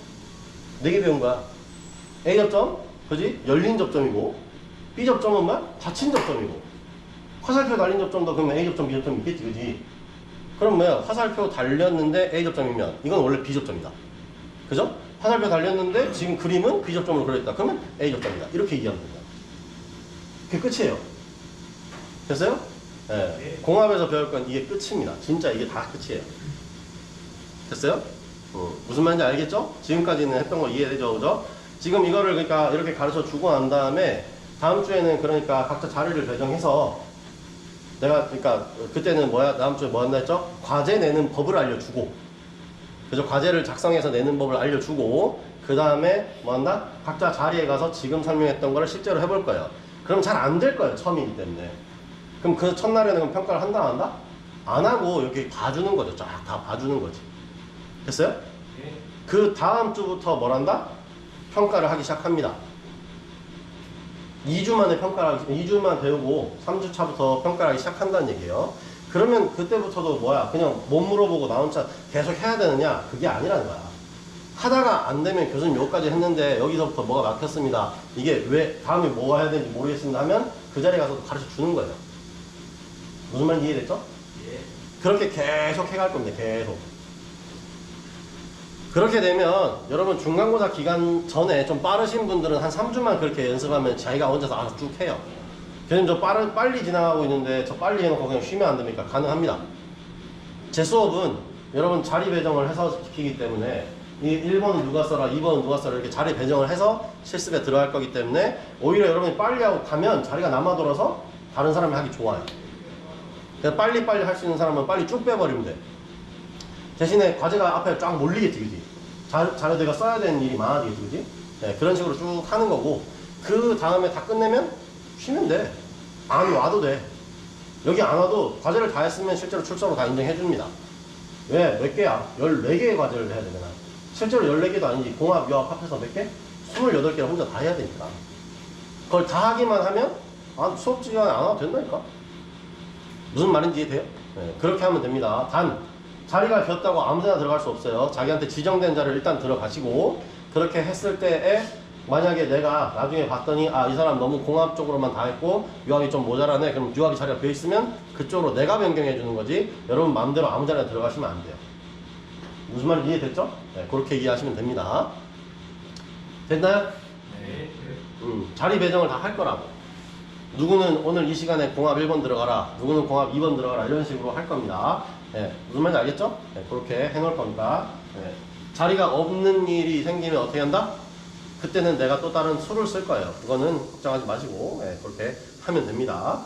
4개 배운 거야. A 접점, 그지? 열린 접점이고, B 접점은 뭐야? 닫힌 접점이고, 화살표 달린 접점도 그러면 A 접점, B 접점 있겠지, 그지? 그럼 뭐야? 화살표 달렸는데 A 접점이면 이건 원래 B 접점이다. 그죠? 화살표 달렸는데 지금 그림은 B 접점으로 그려있다. 그러면 A 접점이다. 이렇게 얘기하면 됩니다. 그게 끝이에요. 됐어요? 네. 공합에서 배울 건 이게 끝입니다. 진짜 이게 다 끝이에요. 됐어요? 무슨 말인지 알겠죠? 지금까지는 했던 거 이해되죠? 그죠? 지금 이거를 그러니까 이렇게 가르쳐 주고 난 다음에 다음 주에는 그러니까 각자 자리를 배정해서 내가 그러니까 그때는 뭐야? 다음 주에 뭐 한다 했죠? 과제 내는 법을 알려주고, 그죠? 과제를 작성해서 내는 법을 알려주고, 그 다음에 뭐 한다? 각자 자리에 가서 지금 설명했던 거를 실제로 해볼 거예요. 그럼 잘 안 될 거예요. 처음이기 때문에. 그럼 그 첫날에는 평가를 한다 안 한다? 안 하고 이렇게 봐주는 거죠. 쫙 다 봐주는 거지. 됐어요? 네. 그 다음 주부터 뭘 한다? 평가를 하기 시작합니다. 2주만 배우고 3주 차부터 평가를 하기 시작한다는 얘기예요. 그러면 그때부터도 뭐야? 그냥 못 물어보고 나 혼자 계속 해야 되느냐? 그게 아니라는 거야. 하다가 안 되면 교수님 여기까지 했는데 여기서부터 뭐가 막혔습니다. 이게 왜 다음에 뭐 해야 되는지 모르겠습니다 하면 그 자리에 가서 가르쳐 주는 거예요. 무슨 말인지 이해됐죠? 예. 그렇게 계속 해갈 겁니다. 계속. 그렇게 되면 여러분 중간고사 기간 전에 좀 빠르신 분들은 한 3주만 그렇게 연습하면 자기가 혼자서 알아서 쭉 해요. 교수님 저 빨리 지나가고 있는데 저 빨리 해놓고 그냥 쉬면 안 됩니까? 가능합니다. 제 수업은 여러분 자리 배정을 해서 시키기 때문에 이 1번은 누가 써라, 2번은 누가 써라 이렇게 자리 배정을 해서 실습에 들어갈 거기 때문에 오히려 여러분이 빨리 하고 가면 자리가 남아돌아서 다른 사람이 하기 좋아요. 그래서 빨리빨리 할 수 있는 사람은 빨리 쭉 빼버리면 돼. 대신에 과제가 앞에 쫙 몰리겠지, 그지? 자료들과 써야 되는 일이 많아지겠지, 그지? 네, 그런 식으로 쭉 하는 거고, 그 다음에 다 끝내면 쉬면 돼. 안 와도 돼. 여기 안 와도 과제를 다 했으면 실제로 출석으로 다 인정해 줍니다. 왜? 몇 개야? 14개의 과제를 해야 되잖아. 실제로 14개도 아니지. 공합, 유합 합해서 몇 개? 28개를 혼자 다 해야 되니까. 그걸 다 하기만 하면, 수업 시간에 안 와도 된다니까? 무슨 말인지 이해돼요? 네, 그렇게 하면 됩니다. 단, 자리가 비었다고 아무데나 들어갈 수 없어요. 자기한테 지정된 자리를 일단 들어가시고, 그렇게 했을 때에 만약에 내가 나중에 봤더니 이 사람 너무 공합 쪽으로만 다 했고 유합이 좀 모자라네. 그럼 유합이 자리가 비어 있으면 그쪽으로 내가 변경해 주는 거지 여러분 마음대로 아무 자리나 들어가시면 안 돼요. 무슨 말인지 이해됐죠? 네, 그렇게 이해하시면 됩니다. 됐나요? 네. 자리 배정을 다 할 거라고. 누구는 오늘 이 시간에 공합 1번 들어가라, 누구는 공합 2번 들어가라, 이런 식으로 할 겁니다. 네, 무슨 말인지 알겠죠? 네, 그렇게 해놓을 겁니다. 네. 자리가 없는 일이 생기면 어떻게 한다? 그때는 내가 또 다른 수를 쓸 거예요. 그거는 걱정하지 마시고, 네, 그렇게 하면 됩니다.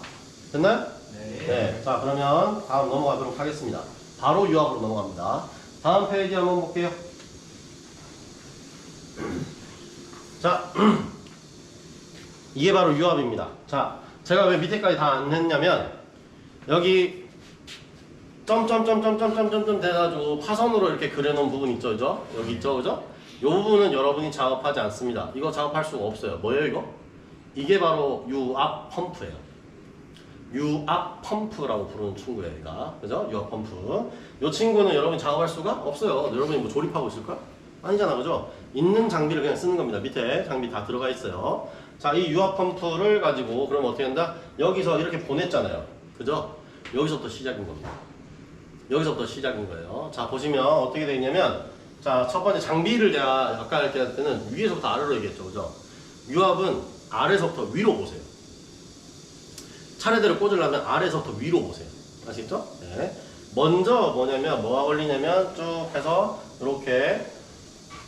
됐나요? 네. 네. 자, 그러면 다음 넘어가도록 하겠습니다. 바로 유합으로 넘어갑니다. 다음 페이지 한번 볼게요. 자, 이게 바로 유합입니다. 자, 제가 왜 밑에까지 다 안 했냐면 여기 점점점점점점점 돼가지고 파선으로 이렇게 그려놓은 부분 있죠, 그죠? 여기 있죠, 그죠? 이 부분은 여러분이 작업하지 않습니다. 이거 작업할 수가 없어요. 뭐예요, 이거? 이게 바로 유압 펌프예요. 유압 펌프라고 부르는 친구예요, 얘가. 그죠? 유압 펌프. 이 친구는 여러분이 작업할 수가 없어요. 여러분이 뭐 조립하고 있을까? 아니잖아, 그죠? 있는 장비를 그냥 쓰는 겁니다. 밑에 장비 다 들어가 있어요. 자, 이 유압 펌프를 가지고 그럼 어떻게 한다? 여기서 이렇게 보냈잖아요. 그죠? 여기서부터 시작인 겁니다. 여기서부터 시작인 거예요. 자, 보시면 어떻게 되어 있냐면, 자, 첫 번째 장비를 내가 아까 할 때는 위에서부터 아래로 얘기했죠. 그죠? 유압은 아래서부터 위로 보세요. 차례대로 꽂으려면 아래서부터 위로 보세요. 아시겠죠? 네. 먼저 뭐냐면, 뭐가 걸리냐면, 쭉 해서 이렇게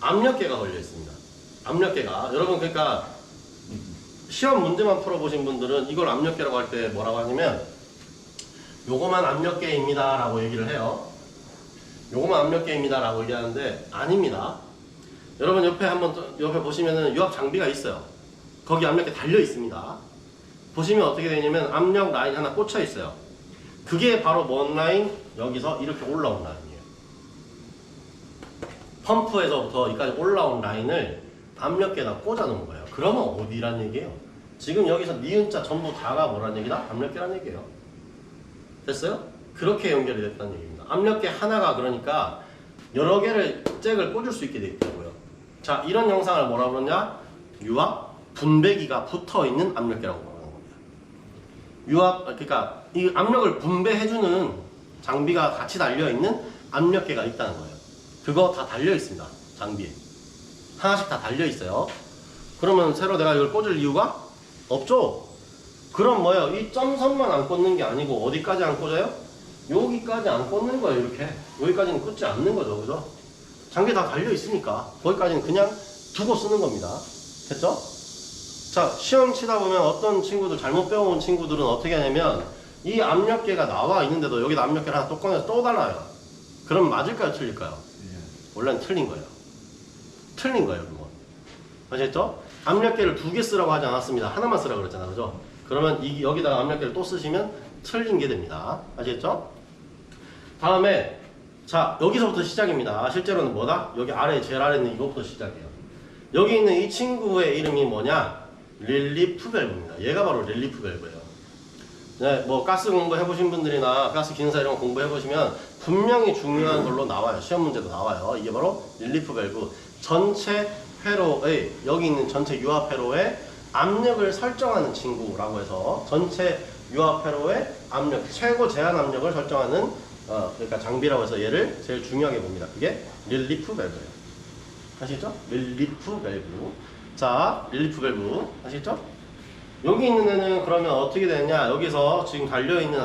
압력계가 걸려 있습니다. 압력계가. 여러분, 그러니까 시험 문제만 풀어보신 분들은 이걸 압력계라고 할 때 뭐라고 하냐면, 요거만 압력계입니다 라고 얘기를 해요. 요거만 압력계입니다 라고 얘기하는데 아닙니다. 여러분 옆에 보시면은 유압 장비가 있어요. 거기 압력계 달려 있습니다. 보시면 어떻게 되냐면 압력 라인 하나 꽂혀 있어요. 그게 바로 뭔 라인? 여기서 이렇게 올라온 라인이에요. 펌프에서부터 여기까지 올라온 라인을 압력계에다 꽂아 놓은 거예요. 그러면 어디란 얘기예요? 지금 여기서 니은자 전부 다가 뭐란 얘기다? 압력계란 얘기예요. 됐어요? 그렇게 연결이 됐다는 얘기입니다. 압력계 하나가 그러니까 여러 개를 잭을 꽂을 수 있게 돼 있다고요. 자, 이런 영상을 뭐라 그러냐? 유압 분배기가 붙어 있는 압력계라고 말하는 겁니다. 유압, 그러니까 이 압력을 분배해주는 장비가 같이 달려 있는 압력계가 있다는 거예요. 그거 다 달려 있습니다. 장비에 하나씩 다 달려 있어요. 그러면 새로 내가 이걸 꽂을 이유가 없죠. 그럼 뭐예요? 이 점선만 안 꽂는 게 아니고 어디까지 안 꽂아요? 여기까지 안 꽂는 거예요. 이렇게 여기까지는 꽂지 않는 거죠, 그죠? 장비 다 달려 있으니까 거기까지는 그냥 두고 쓰는 겁니다. 됐죠? 자, 시험 치다 보면 어떤 친구들, 잘못 배워온 친구들은 어떻게 하냐면 이 압력계가 나와 있는데도 여기다 압력계를 하나 또 꺼내서 또 달아요. 그럼 맞을까요, 틀릴까요? 원래는 틀린 거예요. 틀린 거예요, 그거. 아시겠죠? 압력계를 두 개 쓰라고 하지 않았습니다. 하나만 쓰라고 그랬잖아요, 그죠? 그러면 여기다가 압력계를 또 쓰시면 틀린 게 됩니다. 아시겠죠? 다음에 자, 여기서부터 시작입니다. 실제로는 뭐다? 여기 아래, 제일 아래 있는 이것부터 시작해요. 여기 있는 이 친구의 이름이 뭐냐? 릴리프 밸브입니다. 얘가 바로 릴리프 밸브예요. 네, 뭐 가스 공부해보신 분들이나 가스 기능사 이런 거 공부해보시면 분명히 중요한 걸로 나와요. 시험 문제도 나와요. 이게 바로 릴리프 밸브. 전체 회로의, 여기 있는 전체 유압 회로의 압력을 설정하는 친구라고 해서 전체 유압 회로의 압력, 최고 제한 압력을 설정하는 그러니까 장비라고 해서 얘를 제일 중요하게 봅니다. 그게 릴리프 밸브예요. 아시겠죠? 릴리프 밸브. 자, 릴리프 밸브. 아시겠죠? 여기 있는 애는 그러면 어떻게 되느냐? 여기서 지금 달려있는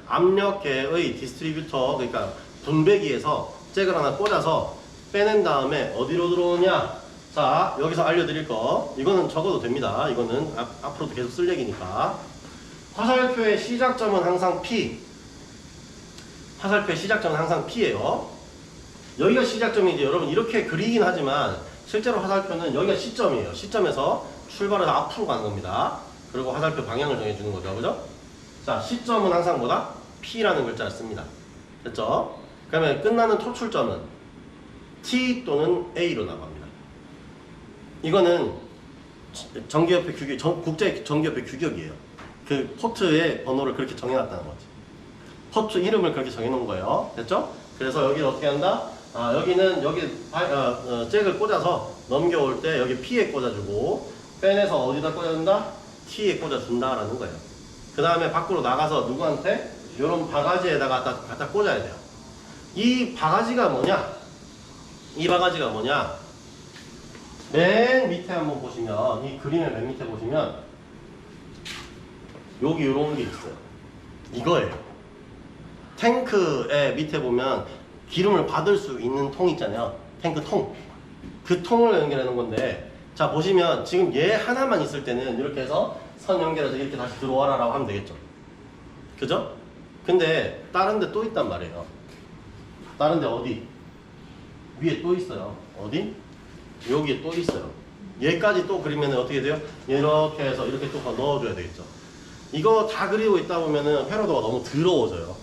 압력계의 디스트리뷰터, 그러니까 분배기에서 잭을 하나 꽂아서 빼낸 다음에 어디로 들어오냐? 자, 여기서 알려드릴 거. 이거는 적어도 됩니다. 이거는 앞으로도 계속 쓸 얘기니까. 화살표의 시작점은 항상 P. 화살표의 시작점은 항상 P예요. 여기가 시작점이지. 여러분 이렇게 그리긴 하지만 실제로 화살표는 여기가 시점이에요. 시점에서 출발해서 앞으로 가는 겁니다. 그리고 화살표 방향을 정해주는 거죠. 그죠? 자, 시점은 항상 뭐다? P라는 글자를 씁니다. 됐죠? 그러면 끝나는 토출점은 T 또는 A로 나갑니다. 이거는 전기협회 규격, 국제 전기협회 규격이에요. 그 포트의 번호를 그렇게 정해놨다는 거지. 포트 이름을 그렇게 정해놓은 거예요. 됐죠? 그래서 여기를 어떻게 한다? 여기는 잭을 꽂아서 넘겨올 때 여기 P에 꽂아주고 빼내서 어디다 꽂아준다? T에 꽂아준다라는 거예요. 그 다음에 밖으로 나가서 누구한테? 이런 바가지에다가 갖다 꽂아야 돼요. 이 바가지가 뭐냐? 이 바가지가 뭐냐? 맨 밑에 한번 보시면, 이 그림의 맨 밑에 보시면 여기 이런 게 있어요. 이거예요. 탱크의 밑에 보면 기름을 받을 수 있는 통 있잖아요. 탱크 통. 그 통을 연결해 놓은 건데, 자 보시면 지금 얘 하나만 있을 때는 이렇게 해서 선 연결해서 이렇게 다시 들어와라 라고 하면 되겠죠. 그죠? 근데 다른 데 또 있단 말이에요. 다른 데 어디? 위에 또 있어요. 어디? 여기에 또 있어요. 얘까지 또 그리면 어떻게 돼요? 이렇게 해서 이렇게 또 넣어줘야 되겠죠. 이거 다 그리고 있다 보면은 회로도가 너무 더러워져요.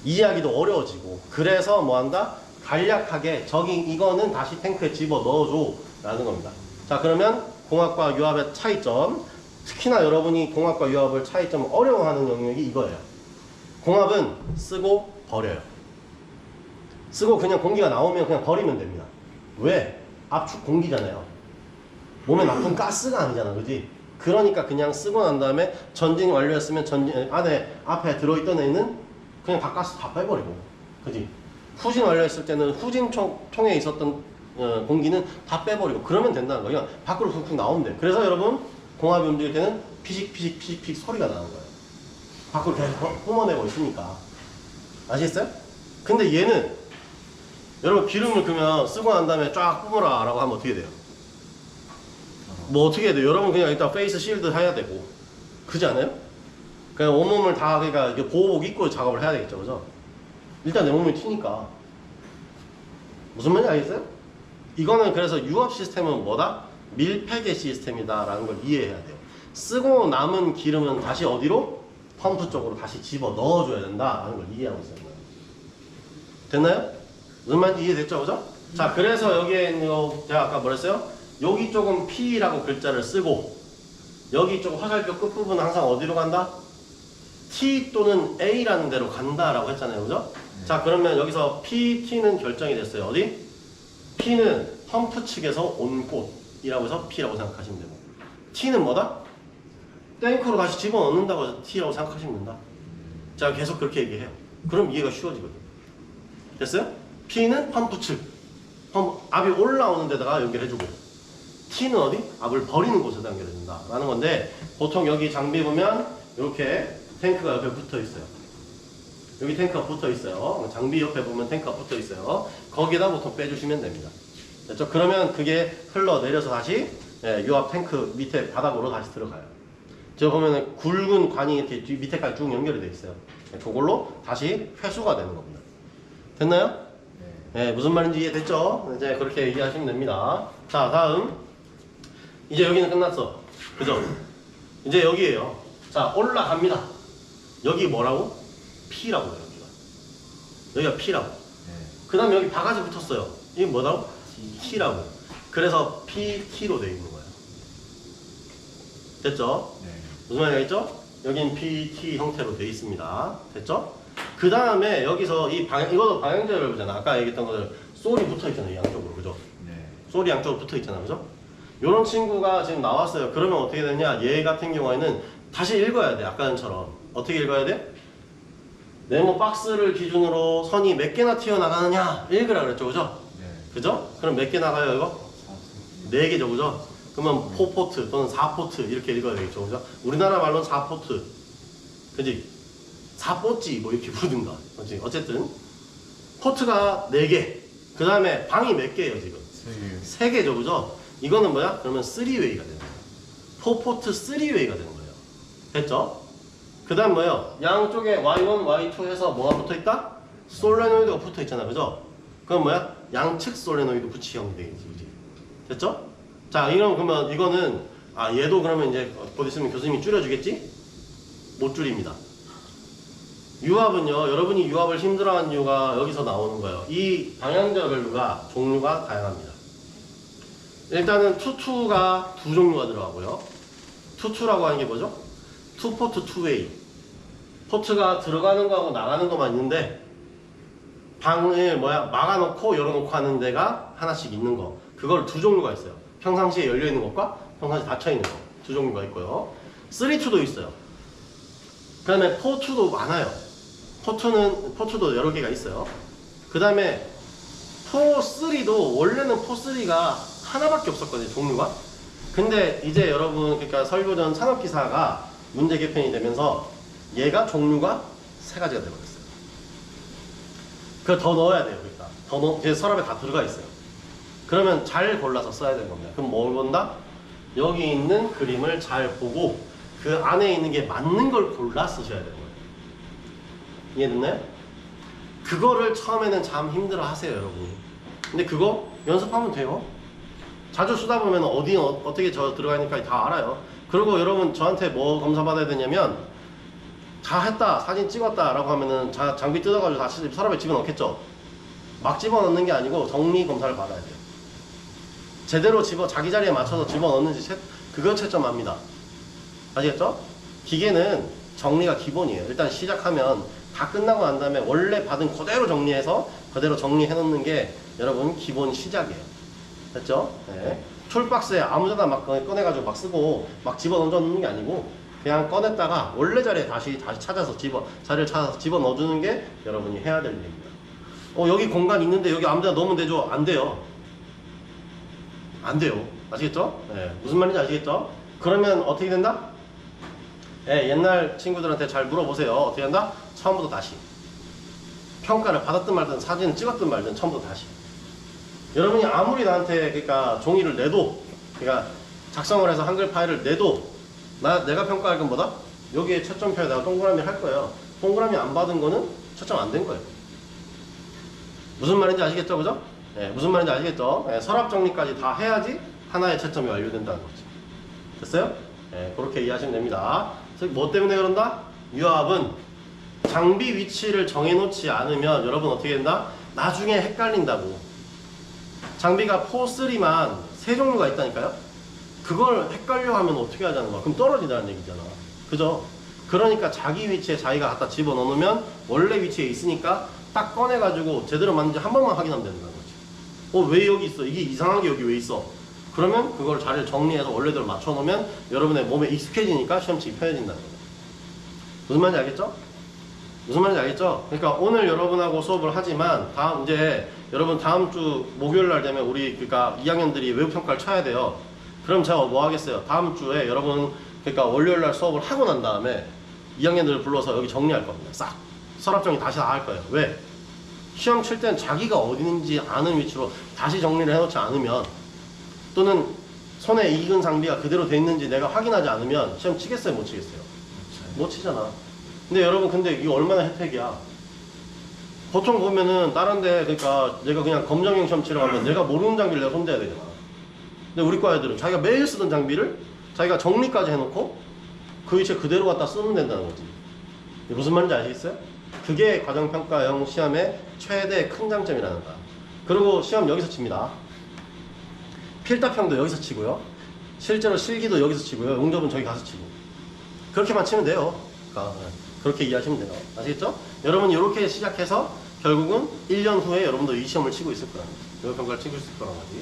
이해하기도 어려워지고. 그래서 뭐 한다? 간략하게 이거는 다시 탱크에 집어 넣어줘 라는 겁니다. 자, 그러면 공압과 유압의 차이점, 특히나 여러분이 공압과 유압을 차이점 어려워하는 영역이 이거예요. 공압은 쓰고 버려요. 쓰고 그냥 공기가 나오면 그냥 버리면 됩니다. 왜? 압축 공기잖아요. 몸에 나쁜 가스가 아니잖아, 그지? 그러니까 그냥 쓰고 난 다음에 전진이 완료했으면 앞에 들어있던 애는 그냥 가스 다 빼버리고, 그지? 후진 완료했을 때는 후진 통에 있었던 공기는 다 빼버리고 그러면 된다는 거예요. 밖으로 훅훅 나오면 돼. 그래서 여러분 공압이 움직일 때는 피식 소리가 나는 거예요. 밖으로 계속 뿜어내고 있으니까. 아시겠어요? 근데 얘는 여러분 기름을 그러면 쓰고 난 다음에 쫙 뿜어라 라고 하면 어떻게 돼요? 뭐 어떻게 해야 돼요? 여러분 그냥 일단 페이스 실드 해야 되고, 그지 않아요? 그냥 온몸을 다, 그러니까 보호복 입고 작업을 해야 되겠죠, 그죠? 일단 내 몸이 튀니까. 무슨 말인지 알겠어요? 이거는 그래서 유압 시스템은 뭐다? 밀폐계 시스템이다 라는 걸 이해해야 돼요. 쓰고 남은 기름은 다시 어디로? 펌프 쪽으로 다시 집어 넣어줘야 된다 라는 걸 이해하고 있어요. 됐나요? 무슨 말인지 이해됐죠, 그죠? 자, 그래서 여기에 있는 거 제가 아까 뭐랬어요? 여기 쪽은 P라고 글자를 쓰고 여기 쪽 화살표 끝부분은 항상 어디로 간다? T 또는 A라는 데로 간다라고 했잖아요. 그죠? 자, 그러면 여기서 P, T는 결정이 됐어요. 어디? P는 펌프 측에서 온 곳이라고 해서 P라고 생각하시면 되고, T는 뭐다? 탱크로 다시 집어넣는다고 해서 T라고 생각하시면 된다. 자, 계속 그렇게 얘기해요. 그럼 이해가 쉬워지거든. 됐어요? P는 펌프 측, 압이 올라오는 데다가 연결해주고, T는 어디? 압을 버리는 곳에다 연결해준다 라는 건데, 보통 여기 장비 보면 이렇게 탱크가 옆에 붙어 있어요. 여기 탱크가 붙어 있어요. 장비 옆에 보면 탱크가 붙어 있어요. 거기에다 보통 빼주시면 됩니다. 됐죠? 그러면 그게 흘러내려서 다시 유압 탱크 밑에 바닥으로 다시 들어가요. 저 보면은 굵은 관이 이렇게 밑에까지 쭉 연결이 되어 있어요. 그걸로 다시 회수가 되는 겁니다. 됐나요? 네, 무슨 말인지 이해됐죠? 이제 그렇게 이해하시면 됩니다. 자, 다음. 이제 여기는 끝났어. 그죠? 이제 여기에요. 자, 올라갑니다. 여기 뭐라고? P라고 해요, 여기가 P라고. 그 다음에 여기 바가지 붙었어요. 이게 뭐라고? T라고. 그래서 PT로 되어 있는 거예요. 됐죠? 무슨 말인지 알겠죠? 여긴 PT 형태로 되어 있습니다. 됐죠? 그 다음에 여기서 이것도 방향제를 보잖아. 아까 얘기했던 것들 솔이 붙어 있잖아요, 양쪽으로. 그죠? 솔이 양쪽으로 붙어 있잖아. 그죠? 요런 친구가 지금 나왔어요. 그러면 어떻게 되냐? 얘 같은 경우에는 다시 읽어야 돼. 아까처럼. 어떻게 읽어야 돼? 네모 박스를 기준으로 선이 몇 개나 튀어나가느냐? 읽으라 그랬죠. 그죠? 그죠? 그럼 몇 개 나가요, 이거? 4개죠. 그죠? 그러면 4포트 또는 4포트 이렇게 읽어야 되겠죠. 그죠? 우리나라 말로는 4포트. 그지? 4포지 뭐 이렇게 부르든가. 그지? 어쨌든 포트가 4개. 그 다음에 방이 몇 개예요, 지금? 3개죠. 그죠? 이거는 뭐야? 그러면 3웨이가 되는 거예요. 4포트 3웨이가 되는 거예요. 됐죠? 그 다음 뭐예요? 양쪽에 Y1, Y2 해서 뭐가 붙어있다? 솔레노이드가 붙어있잖아. 그죠? 그럼 뭐야? 양측 솔레노이드 붙이형 되겠지. 그지? 됐죠? 자, 그러면 이거는, 얘도 그러면 이제 곧 있으면 교수님이 줄여주겠지? 못 줄입니다. 유압은요, 여러분이 유압을 힘들어하는 이유가 여기서 나오는 거예요. 이 방향저별로가 종류가 다양합니다. 일단은 투투가 2종류가 들어가고요. 투투라고 하는 게 뭐죠? 투포트 투웨이. 포트가 들어가는 거하고 나가는 것만 있는데 방을 막아놓고 열어놓고 하는 데가 하나씩 있는 거. 그걸 2종류가 있어요. 평상시에 열려있는 것과 평상시에 닫혀있는 거. 2종류가 있고요. 3투도 있어요. 그 다음에 4투도 많아요. 4투도 여러 개가 있어요. 그 다음에 4-3도 원래는 4-3가 하나밖에 없었거든요. 종류가. 근데 이제 여러분, 그러니까 설교전 산업기사가 문제 개편이 되면서 얘가 종류가 3가지가 되어버렸어요. 그걸 더 넣어야 돼요. 그러니까 제 서랍에 다 들어가 있어요. 그러면 잘 골라서 써야 되는 겁니다. 그럼 뭘 본다? 여기 있는 그림을 잘 보고 그 안에 있는 게 맞는 걸 골라 쓰셔야 되는 거예요. 이해됐나요? 그거를 처음에는 참 힘들어 하세요, 여러분이. 근데 그거 연습하면 돼요. 자주 쓰다 보면 어떻게 들어가니까 다 알아요. 그리고 여러분 저한테 뭐 검사받아야 되냐면, 다 했다, 사진 찍었다 라고 하면은 장비 뜯어가지고 다시 서랍에 집어넣겠죠. 막 집어넣는 게 아니고 정리 검사를 받아야 돼요. 제대로 자기 자리에 맞춰서 집어넣는지 그거 채점합니다. 아시겠죠? 기계는 정리가 기본이에요. 일단 시작하면 다 끝나고 난 다음에 원래 받은 그대로 정리해서 그대로 정리해 놓는 게 여러분 기본 시작이에요. 됐죠? 네. 툴박스에 아무데나 막 꺼내가지고 막 쓰고 막 집어넣어 놓는 게 아니고 그냥 꺼냈다가 원래 자리에 다시 찾아서 자리를 찾아서 집어 넣어주는 게 여러분이 해야 될 일입니다. 여기 공간 있는데 여기 아무데나 넣으면 되죠? 안 돼요. 안 돼요. 아시겠죠? 네. 무슨 말인지 아시겠죠? 그러면 어떻게 된다? 네, 옛날 친구들한테 잘 물어보세요. 어떻게 한다? 처음부터 다시. 평가를 받았든 말든 사진을 찍었든 말든 처음부터 다시. 여러분이 아무리 나한테 그러니까 종이를 내도, 그러니까 작성을 해서 한글 파일을 내도 내가 평가할 건 뭐다? 여기에 채점표에다가 동그라미 할 거예요. 동그라미 안 받은 거는 채점 안 된 거예요. 무슨 말인지 아시겠죠? 그죠? 네, 무슨 말인지 아시겠죠? 네, 서랍 정리까지 다 해야지 하나의 채점이 완료된다는 거죠. 됐어요? 네, 그렇게 이해하시면 됩니다. 뭐 때문에 그런다? 유압은 장비 위치를 정해놓지 않으면 여러분 어떻게 된다? 나중에 헷갈린다고. 장비가 4, 3만 3종류가 있다니까요? 그걸 헷갈려 하면 어떻게 하자는 거야? 그럼 떨어지다는 얘기잖아. 그죠? 그러니까 자기 위치에 자기가 갖다 집어넣으면 원래 위치에 있으니까 딱 꺼내가지고 제대로 맞는지 한 번만 확인하면 된다는 거지. 왜 여기 있어? 이게 이상한 게 여기 왜 있어? 그러면 그걸 자리를 정리해서 원래대로 맞춰놓으면 여러분의 몸에 익숙해지니까 시험 치기 편해진다는 거예요. 무슨 말인지 알겠죠? 무슨 말인지 알겠죠? 그러니까 오늘 여러분하고 수업을 하지만 여러분 다음 주 목요일 날 되면 우리 그러니까 2학년들이 외부 평가를 쳐야 돼요. 그럼 제가 뭐 하겠어요? 다음 주에 여러분 그러니까 월요일 날 수업을 하고 난 다음에 2학년들을 불러서 여기 정리할 겁니다. 싹 서랍 정리 다시 다 할 거예요. 왜? 시험 칠 땐 자기가 어디 있는지 아는 위치로 다시 정리를 해놓지 않으면 또는 손에 익은 장비가 그대로 돼 있는지 내가 확인하지 않으면 시험 치겠어요? 못 치겠어요? 못 치잖아. 근데 여러분 근데 이거 얼마나 혜택이야. 보통 보면은 다른데 그러니까 내가 그냥 검정형 시험 치러 가면 내가 모르는 장비를 내가 손대야 되잖아. 근데 우리 과 애들은 자기가 매일 쓰던 장비를 자기가 정리까지 해놓고 그 위치에 그대로 갖다 쓰면 된다는 거지. 무슨 말인지 아시겠어요? 그게 과정평가형 시험의 최대 큰 장점이라는 거야. 그리고 시험 여기서 칩니다. 필답형도 여기서 치고요. 실제로 실기도 여기서 치고요. 응접은 저기 가서 치고. 그렇게만 치면 돼요. 그러니까 그렇게 이해하시면 돼요. 아시겠죠? 여러분이 이렇게 시작해서 결국은 1년 후에 여러분도 이 시험을 치고 있을 거라는 거지. 외부 평가를 치고 있을 거라는 거지.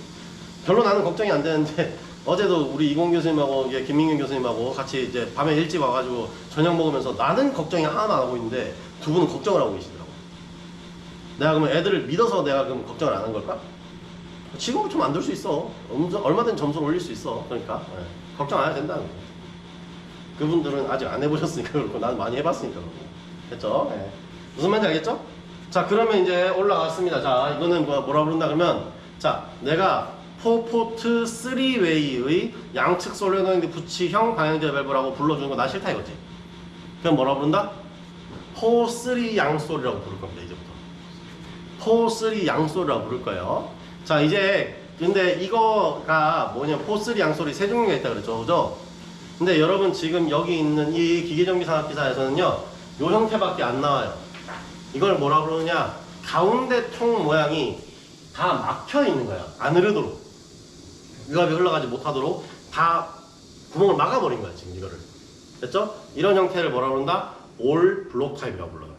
별로 나는 걱정이 안 되는데 어제도 우리 이공 교수님하고 김민경 교수님하고 같이 이제 밤에 일찍 와가지고 저녁 먹으면서 나는 걱정이 하나도 안 하고 있는데 두 분은 걱정을 하고 계시더라고. 내가 그러면 애들을 믿어서 내가 그럼 걱정을 안 한 걸까? 지금부터 만들 수 있어. 얼마든 점수를 올릴 수 있어. 그러니까 걱정 안 해도 된다는 거예요. 그분들은 아직 안 해보셨으니까 그렇고 난 많이 해봤으니까 그렇고. 됐죠? 네. 무슨 말인지 알겠죠? 자 그러면 이제 올라갔습니다. 자 이거는 뭐라 부른다 그러면 자 내가 4포트 3웨이의 양측 솔레노이드 부치형 방향제 밸브라고 불러주는 거 나 싫다 이거지. 그럼 뭐라 부른다? 4, 3 양솔이라고 부를 겁니다. 이제부터 4, 3 양솔이라고 부를 거예요. 자 이제 근데 이거가 뭐냐 4, 3 양솔이 세 종류가 있다 그랬죠. 그죠? 근데 여러분 지금 여기 있는 이 기계정비산업기사에서는요 요 형태밖에 안 나와요. 이걸 뭐라 그러느냐 가운데 통 모양이 다 막혀 있는 거야. 안 흐르도록 유압이 흘러가지 못하도록 다 구멍을 막아버린 거야 지금 이거를. 됐죠? 이런 형태를 뭐라 그런다? 올 블록 타입이라고 불러요.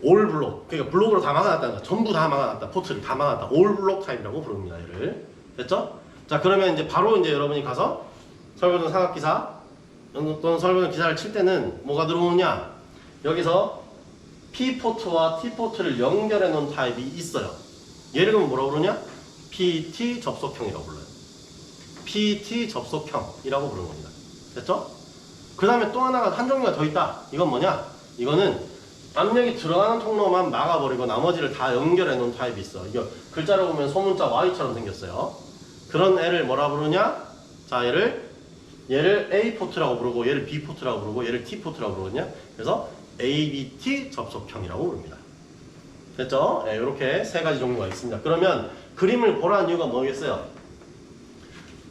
올 블록. 그러니까 블록으로 다 막아놨다는 거야. 전부 다 막아놨다. 포트를 다 막아놨다. 올 블록 타입이라고 부릅니다. 얘를. 됐죠? 자 그러면 이제 바로 이제 여러분이 가서 설거전 산업기사 또는 설거전 기사를 칠 때는 뭐가 들어오느냐? 여기서 P포트와 T포트를 연결해 놓은 타입이 있어요. 얘를 그럼 뭐라고 그러냐? PT 접속형이라고 불러요. PT 접속형이라고 부르는 겁니다. 됐죠? 그 다음에 또 하나가 한 종류가 더 있다. 이건 뭐냐? 이거는 압력이 들어가는 통로만 막아버리고 나머지를 다 연결해 놓은 타입이 있어. 이거 글자로 보면 소문자 Y처럼 생겼어요. 그런 애를 뭐라 부르냐? 자 얘를 A포트라고 부르고 얘를 B포트라고 부르고 얘를 T포트라고 부르거든요. 그래서 ABT 접속형이라고 부릅니다. 됐죠? 네, 이렇게 세 가지 종류가 있습니다. 그러면 그림을 보라는 이유가 뭐겠어요?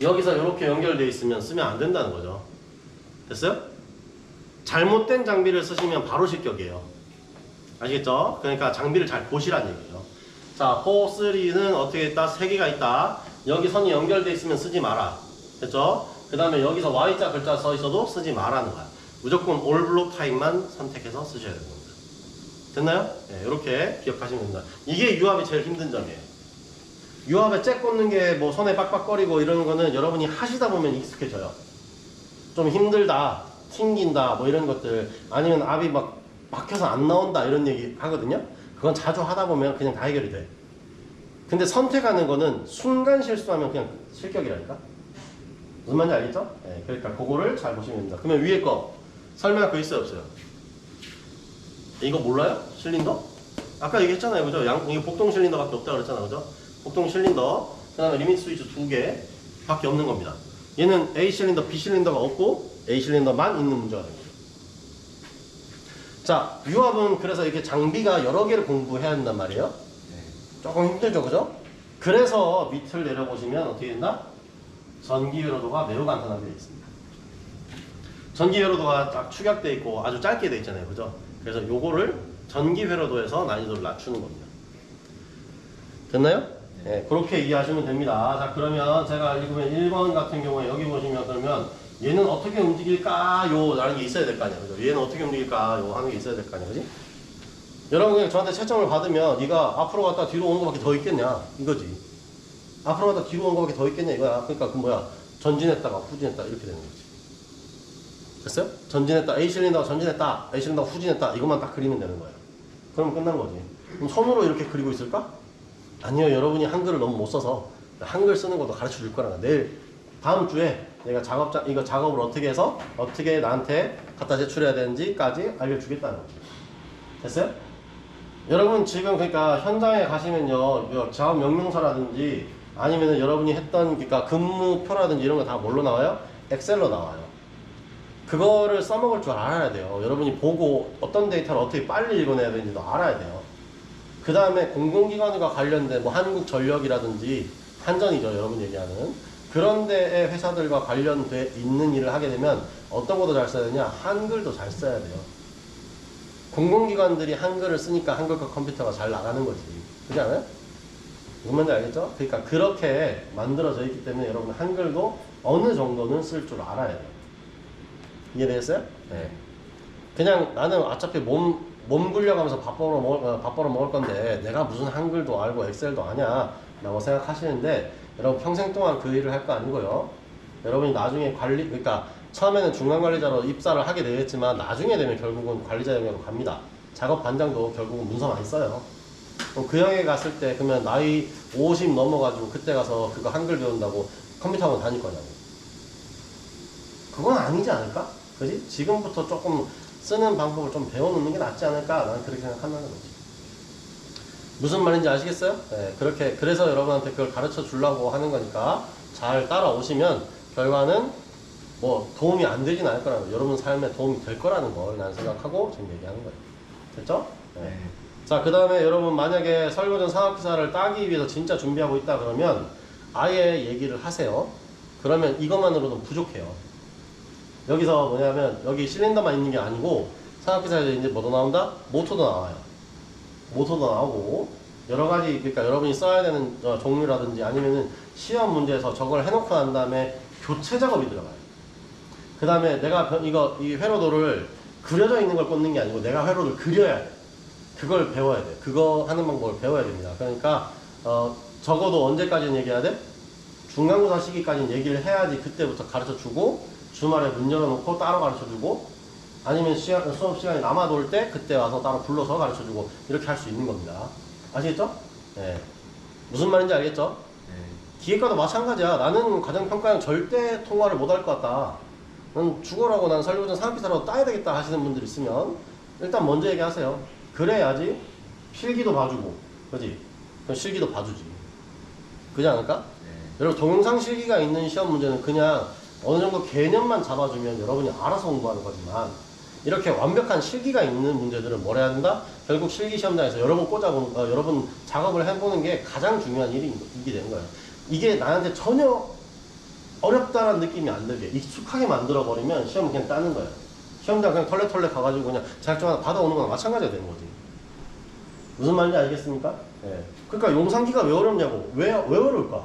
여기서 이렇게 연결되어 있으면 쓰면 안 된다는 거죠. 됐어요? 잘못된 장비를 쓰시면 바로 실격이에요. 아시겠죠? 그러니까 장비를 잘 보시란 얘기예요. 자, 4, 3는 어떻게 있다? 3개가 있다. 여기 선이 연결되어 있으면 쓰지 마라. 됐죠? 그 다음에 여기서 Y자 글자 써 있어도 쓰지 마라는 거야. 무조건 올 블록 타입만 선택해서 쓰셔야 되는 겁니다. 됐나요? 네, 이렇게 기억하시면 됩니다. 이게 유압이 제일 힘든 점이에요. 유압에 잭 꽂는 게 뭐 손에 빡빡거리고 이러는 거는 여러분이 하시다 보면 익숙해져요. 좀 힘들다, 튕긴다, 뭐 이런 것들 아니면 압이 막 막혀서 안 나온다 이런 얘기 하거든요. 그건 자주 하다 보면 그냥 다 해결이 돼. 근데 선택하는 거는 순간 실수하면 그냥 실격이라니까. 무슨 말인지 알겠죠? 네, 그러니까 그거를 잘 보시면 됩니다. 그러면 위에 거 설명할 거 있어요 없어요? 이거 몰라요? 실린더? 아까 얘기했잖아요. 그죠? 이게 복동 실린더밖에 없다고 그랬잖아요. 그죠? 복동 실린더, 그 다음에 리미트 스위치 2개 밖에 없는 겁니다. 얘는 A 실린더, B 실린더가 없고 A 실린더만 있는 문제가 됩니다. 자, 유압은 그래서 이렇게 장비가 여러 개를 공부해야 한단 말이에요. 조금 힘들죠, 그죠? 그래서 밑을 내려보시면 어떻게 된다? 전기 회로도가 매우 간단하게 되어 있습니다. 전기 회로도가 딱 축약되어 있고 아주 짧게 되어 있잖아요, 그죠? 그래서 요거를 전기 회로도에서 난이도를 낮추는 겁니다. 됐나요? 네, 그렇게 이해하시면 됩니다. 자, 그러면 제가 읽으면 1번 같은 경우에 여기 보시면 그러면 얘는 어떻게 움직일까요? 라는 게 있어야 될 거 아니야. 그죠? 얘는 어떻게 움직일까요? 하는 게 있어야 될 거 아니야. 그지? 여러분 그냥 저한테 채점을 받으면 네가 앞으로 갔다 뒤로 오는 것밖에 더 있겠냐? 이거지. 앞으로 갔다 뒤로 오는 것밖에 더 있겠냐? 이거야. 그러니까 그 뭐야? 전진했다가 후진했다 이렇게 되는 거지. 됐어요? 전진했다. A 실린더가 전진했다. A 실린더가 후진했다. 이것만 딱 그리면 되는 거예요. 그러면 끝난 거지. 그럼 손으로 이렇게 그리고 있을까? 아니요. 여러분이 한글을 너무 못 써서 한글 쓰는 것도 가르쳐 줄 거라. 내일 다음 주에 내가 이거 작업을 어떻게 해서 어떻게 나한테 갖다 제출해야 되는지까지 알려주겠다는 거죠. 됐어요? 여러분 지금 그러니까 현장에 가시면요, 작업 명령서라든지 아니면은 여러분이 했던 그러니까 근무표라든지 이런 거 다 뭘로 나와요? 엑셀로 나와요. 그거를 써먹을 줄 알아야 돼요. 여러분이 보고 어떤 데이터를 어떻게 빨리 읽어내야 되는지도 알아야 돼요. 그 다음에 공공기관과 관련된 뭐 한국전력이라든지 한전이죠, 여러분 얘기하는 그런 데의 회사들과 관련돼 있는 일을 하게 되면 어떤 것도 잘 써야 되냐? 한글도 잘 써야 돼요. 공공기관들이 한글을 쓰니까 한글과 컴퓨터가 잘 나가는 거지. 그렇지 않아요? 무슨 말인지 알겠죠? 그러니까 그렇게 만들어져 있기 때문에 여러분 한글도 어느 정도는 쓸 줄 알아야 돼요. 이해되겠어요? 네. 그냥 나는 어차피 몸 굴려가면서 밥 벌어 먹을 건데 내가 무슨 한글도 알고 엑셀도 아냐 라고 생각하시는데 여러분 평생 동안 그 일을 할 거 아니고요. 여러분이 나중에 그러니까 처음에는 중간관리자로 입사를 하게 되겠지만 나중에 되면 결국은 관리자 영역으로 갑니다. 작업 반장도 결국은 문서 많이 써요. 그럼 그 형에 갔을 때 그러면 나이 50 넘어가지고 그때 가서 그거 한글 배운다고 컴퓨터 학원 다닐 거냐고. 그건 아니지 않을까? 그지? 지금부터 조금 쓰는 방법을 좀 배워놓는 게 낫지 않을까? 나는 그렇게 생각한다는 거지. 무슨 말인지 아시겠어요? 네, 그래서 여러분한테 그걸 가르쳐 주려고 하는 거니까 잘 따라오시면 결과는 뭐 도움이 안 되진 않을 거라는 거예요. 여러분 삶에 도움이 될 거라는 걸 나는 생각하고 지금 얘기하는 거예요. 됐죠? 네. 자, 그 다음에 여러분 만약에 설거전 상업기사를 따기 위해서 진짜 준비하고 있다 그러면 아예 얘기를 하세요. 그러면 이것만으로는 부족해요. 여기서 뭐냐면 여기 실린더만 있는 게 아니고 상업기사에서 이제 뭐도 나온다? 모터도 나와요. 모터도 나오고 여러 가지 그러니까 여러분이 써야 되는 종류라든지 아니면은 시험 문제에서 저걸 해놓고 난 다음에 교체 작업이 들어가요. 그 다음에 내가 이 회로도를 그려져 있는 걸 꽂는 게 아니고 내가 회로를 그려야 돼. 그걸 배워야 돼. 그거 하는 방법을 배워야 됩니다. 그러니까 적어도 언제까지는 얘기해야 돼? 중간고사 시기까지는 얘기를 해야지 그때부터 가르쳐 주고 주말에 문 열어놓고 따로 가르쳐 주고 아니면 수업 시간이 남아돌 때 그때 와서 따로 불러서 가르쳐 주고 이렇게 할 수 있는 겁니다. 아시겠죠? 네. 무슨 말인지 알겠죠? 네. 기획과도 마찬가지야. 나는 과정평가형 절대 통과를 못 할 것 같다. 난 죽어라고 난 설거전 상업기사라도 따야 되겠다 하시는 분들 있으면 일단 먼저 얘기하세요. 그래야지 필기도 봐주고, 그지? 그럼 실기도 봐주지. 그지 않을까? 네. 여러분 동영상 실기가 있는 시험 문제는 그냥 어느 정도 개념만 잡아주면 여러분이 알아서 공부하는 거지만 이렇게 완벽한 실기가 있는 문제들은 뭘 해야 된다? 결국 실기 시험장에서 여러분 작업을 해보는 게 가장 중요한 일이게 되는 거예요. 이게 나한테 전혀 어렵다라는 느낌이 안 들게 익숙하게 만들어버리면 시험 그냥 따는 거예요. 시험장 그냥 털레털레 가가지고 그냥 자격증 하나 받아오는 거랑 마찬가지가 되는 거지. 무슨 말인지 알겠습니까? 네. 그러니까 용상기가 왜 어렵냐고. 왜 어려울까?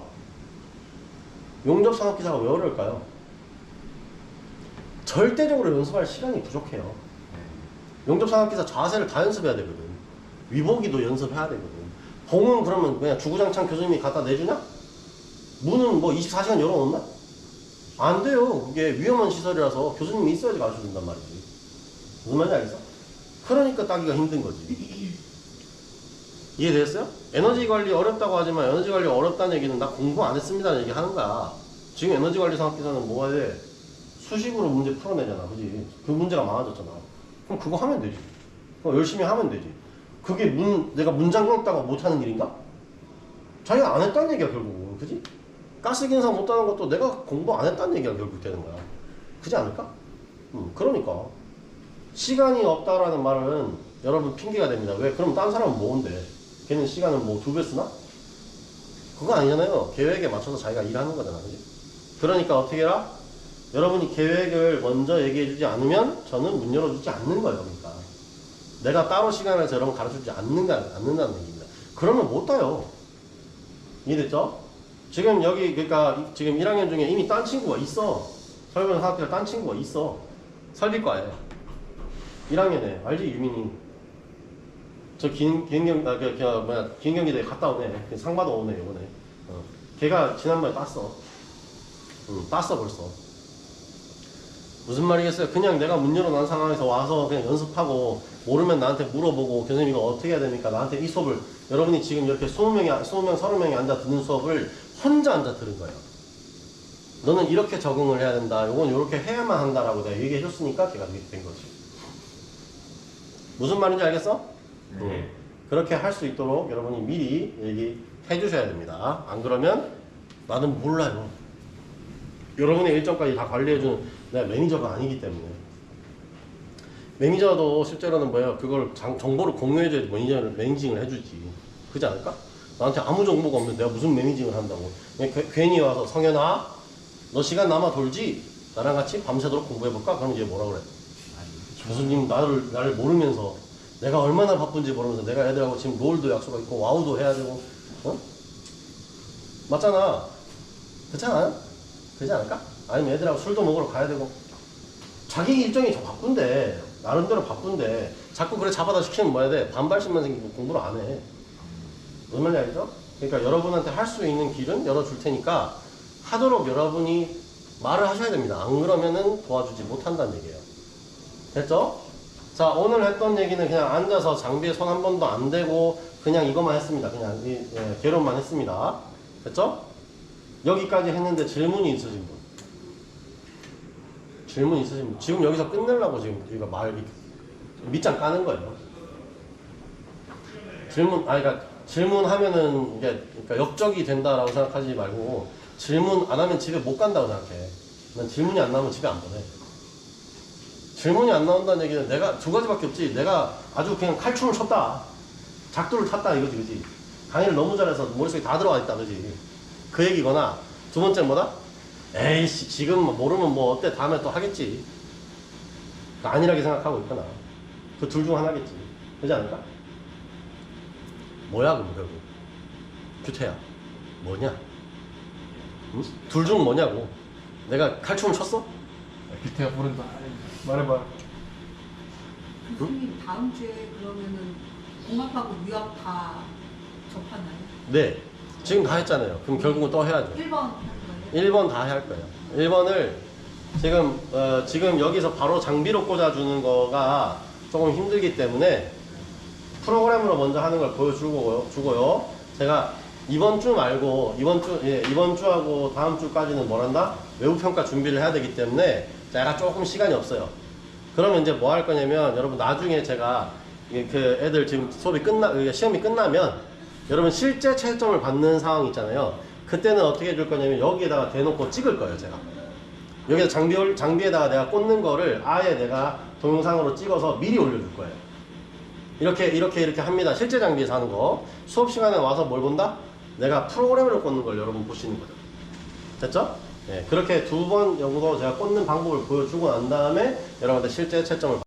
용접산업기사가 왜 어려울까요? 절대적으로 연습할 시간이 부족해요. 용접산업기사 자세를 다 연습해야 되거든. 위보기도 연습해야 되거든. 봉은 그러면 그냥 주구장창 교수님이 갖다 내주냐? 문은 뭐 24시간 열어놓나? 안 돼요. 그게 위험한 시설이라서 교수님이 있어야지 가르쳐 준단 말이지. 무슨 말인지 알겠어? 그러니까 따기가 힘든 거지. 이해됐어요? 에너지 관리 어렵다고 하지만 에너지 관리 어렵다는 얘기는 나 공부 안 했습니다는 얘기 하는 거야. 지금 에너지 관리 상업기사는 뭐가 돼? 수식으로 문제 풀어내잖아. 그지? 그 문제가 많아졌잖아. 그럼 그거 하면 되지. 그거 열심히 하면 되지. 그게 내가 문장 읽다가 못하는 일인가? 자기가 안 했다는 얘기야, 결국은. 그지? 가스 기능사 못하는 것도 내가 공부 안 했다는 얘기가 결국 되는 거야. 그지 않을까? 그러니까. 시간이 없다라는 말은 여러분 핑계가 됩니다. 왜? 그럼 딴 사람은 뭔데? 걔는 시간을 뭐 2배 쓰나? 그거 아니잖아요. 계획에 맞춰서 자기가 일하는 거잖아. 그지? 그러니까 어떻게 해라? 여러분이 계획을 먼저 얘기해주지 않으면 저는 문 열어주지 않는 거예요. 그러니까. 내가 따로 시간을 내서 여러분 가르쳐주지 않는다는 얘기입니다. 그러면 못 따요. 이해됐죠? 지금 여기, 그러니까 지금 1학년 중에 이미 딴 친구가 있어. 설계사학과에 딴 친구가 있어. 설비과에 1학년에 알지 유민이. 저 기행경기대에 갔다 오네. 상 받아 오네 이번에. 걔가 지난번에 땄어. 땄어 벌써. 무슨 말이겠어요? 그냥 내가 문 열어놓은 상황에서 와서 그냥 연습하고 모르면 나한테 물어보고 교수님 이거 어떻게 해야 됩니까? 나한테 이 수업을 여러분이 지금 이렇게 20명, 30명이 앉아 듣는 수업을 혼자 앉아 들은 거예요. 너는 이렇게 적응을 해야 된다. 요건 이렇게 해야만 한다라고 내가 얘기해 줬으니까 걔가 이렇게 된 거지. 무슨 말인지 알겠어? 네. 그렇게 할 수 있도록 여러분이 미리 얘기해 주셔야 됩니다. 안 그러면 나는 몰라요. 여러분의 일정까지 다 관리해주는 내가 매니저가 아니기 때문에. 매니저도 실제로는 뭐예요? 그걸 정보를 공유해줘야 매니징을 해주지. 그렇지 않을까? 나한테 아무 정보가 없는데 내가 무슨 매니징을 한다고. 그냥 괜히 와서 성현아 너 시간 남아 돌지? 나랑 같이 밤새도록 공부해볼까? 그럼 이제 뭐라 그래? 교수님 나를 모르면서 내가 얼마나 바쁜지 모르면서 내가 애들하고 지금 롤도 약속하고 있고 와우도 해야 되고 맞잖아. 그렇지 않아요? 그렇지 않을까? 아니면 애들하고 술도 먹으러 가야 되고 자기 일정이 좀 바쁜데 나름대로 바쁜데 자꾸 그래 잡아다 시키면 뭐 해야 돼? 반발심만 생기고 공부를 안 해. 무슨 말인지 알죠? 그러니까 여러분한테 할 수 있는 길은 열어줄 테니까 하도록 여러분이 말을 하셔야 됩니다. 안 그러면은 도와주지 못한다는 얘기예요. 됐죠? 자, 오늘 했던 얘기는 그냥 앉아서 장비에 손 한 번도 안 대고 그냥 이것만 했습니다. 그냥 개론만 했습니다. 됐죠? 여기까지 했는데 질문이 있으신 분? 질문 있으신 분? 지금 여기서 끝내려고 지금 우리가 밑장 까는 거예요. 그러니까 질문하면은 이게 그러니까 역적이 된다라고 생각하지 말고 질문 안 하면 집에 못 간다고 생각해. 난 질문이 안 나오면 집에 안 보내. 질문이 안 나온다는 얘기는 내가 두 가지밖에 없지. 내가 아주 그냥 칼춤을 췄다. 작두를 탔다 이거지, 그지? 강의를 너무 잘해서 머릿속에 다 들어와 있다, 그지? 그 얘기거나 두 번째는 뭐다? 에이씨 지금 모르면 뭐 어때 다음에 또 하겠지. 안일하게 생각하고 있거나 그 둘 중 하나겠지. 그렇지 않을까? 뭐야 그럼 결국 규태야 뭐냐? 응? 둘 중 뭐냐고. 내가 칼춤을 췄어? 기태가 부른다. 말해봐. 교수님 다음 주에 그러면은 공학하고 유학 다 접하나요? 네 지금 다 했잖아요. 그럼 결국은 또 해야죠. 1번 하는 거예요? 1번 다 할 거예요. 1번을 지금 여기서 바로 장비로 꽂아주는 거가 조금 힘들기 때문에 프로그램으로 먼저 하는 걸 보여주고요. 제가 이번 주 말고 이번 주하고 다음 주까지는 뭐란다? 외부 평가 준비를 해야 되기 때문에 제가 조금 시간이 없어요. 그러면 이제 뭐 할 거냐면 여러분 나중에 제가 그 애들 지금 시험이 끝나면 여러분 실제 채점을 받는 상황 있잖아요. 그때는 어떻게 해줄 거냐면 여기에다가 대놓고 찍을 거예요. 제가 여기다 장비에다가 내가 꽂는 거를 아예 내가 동영상으로 찍어서 미리 올려줄 거예요. 이렇게 합니다. 실제 장비에서 하는 거. 수업 시간에 와서 뭘 본다? 내가 프로그램으로 꽂는 걸 여러분 보시는 거죠. 됐죠? 네, 그렇게 2번 정도 제가 꽂는 방법을 보여주고 난 다음에 여러분한테 실제 채점을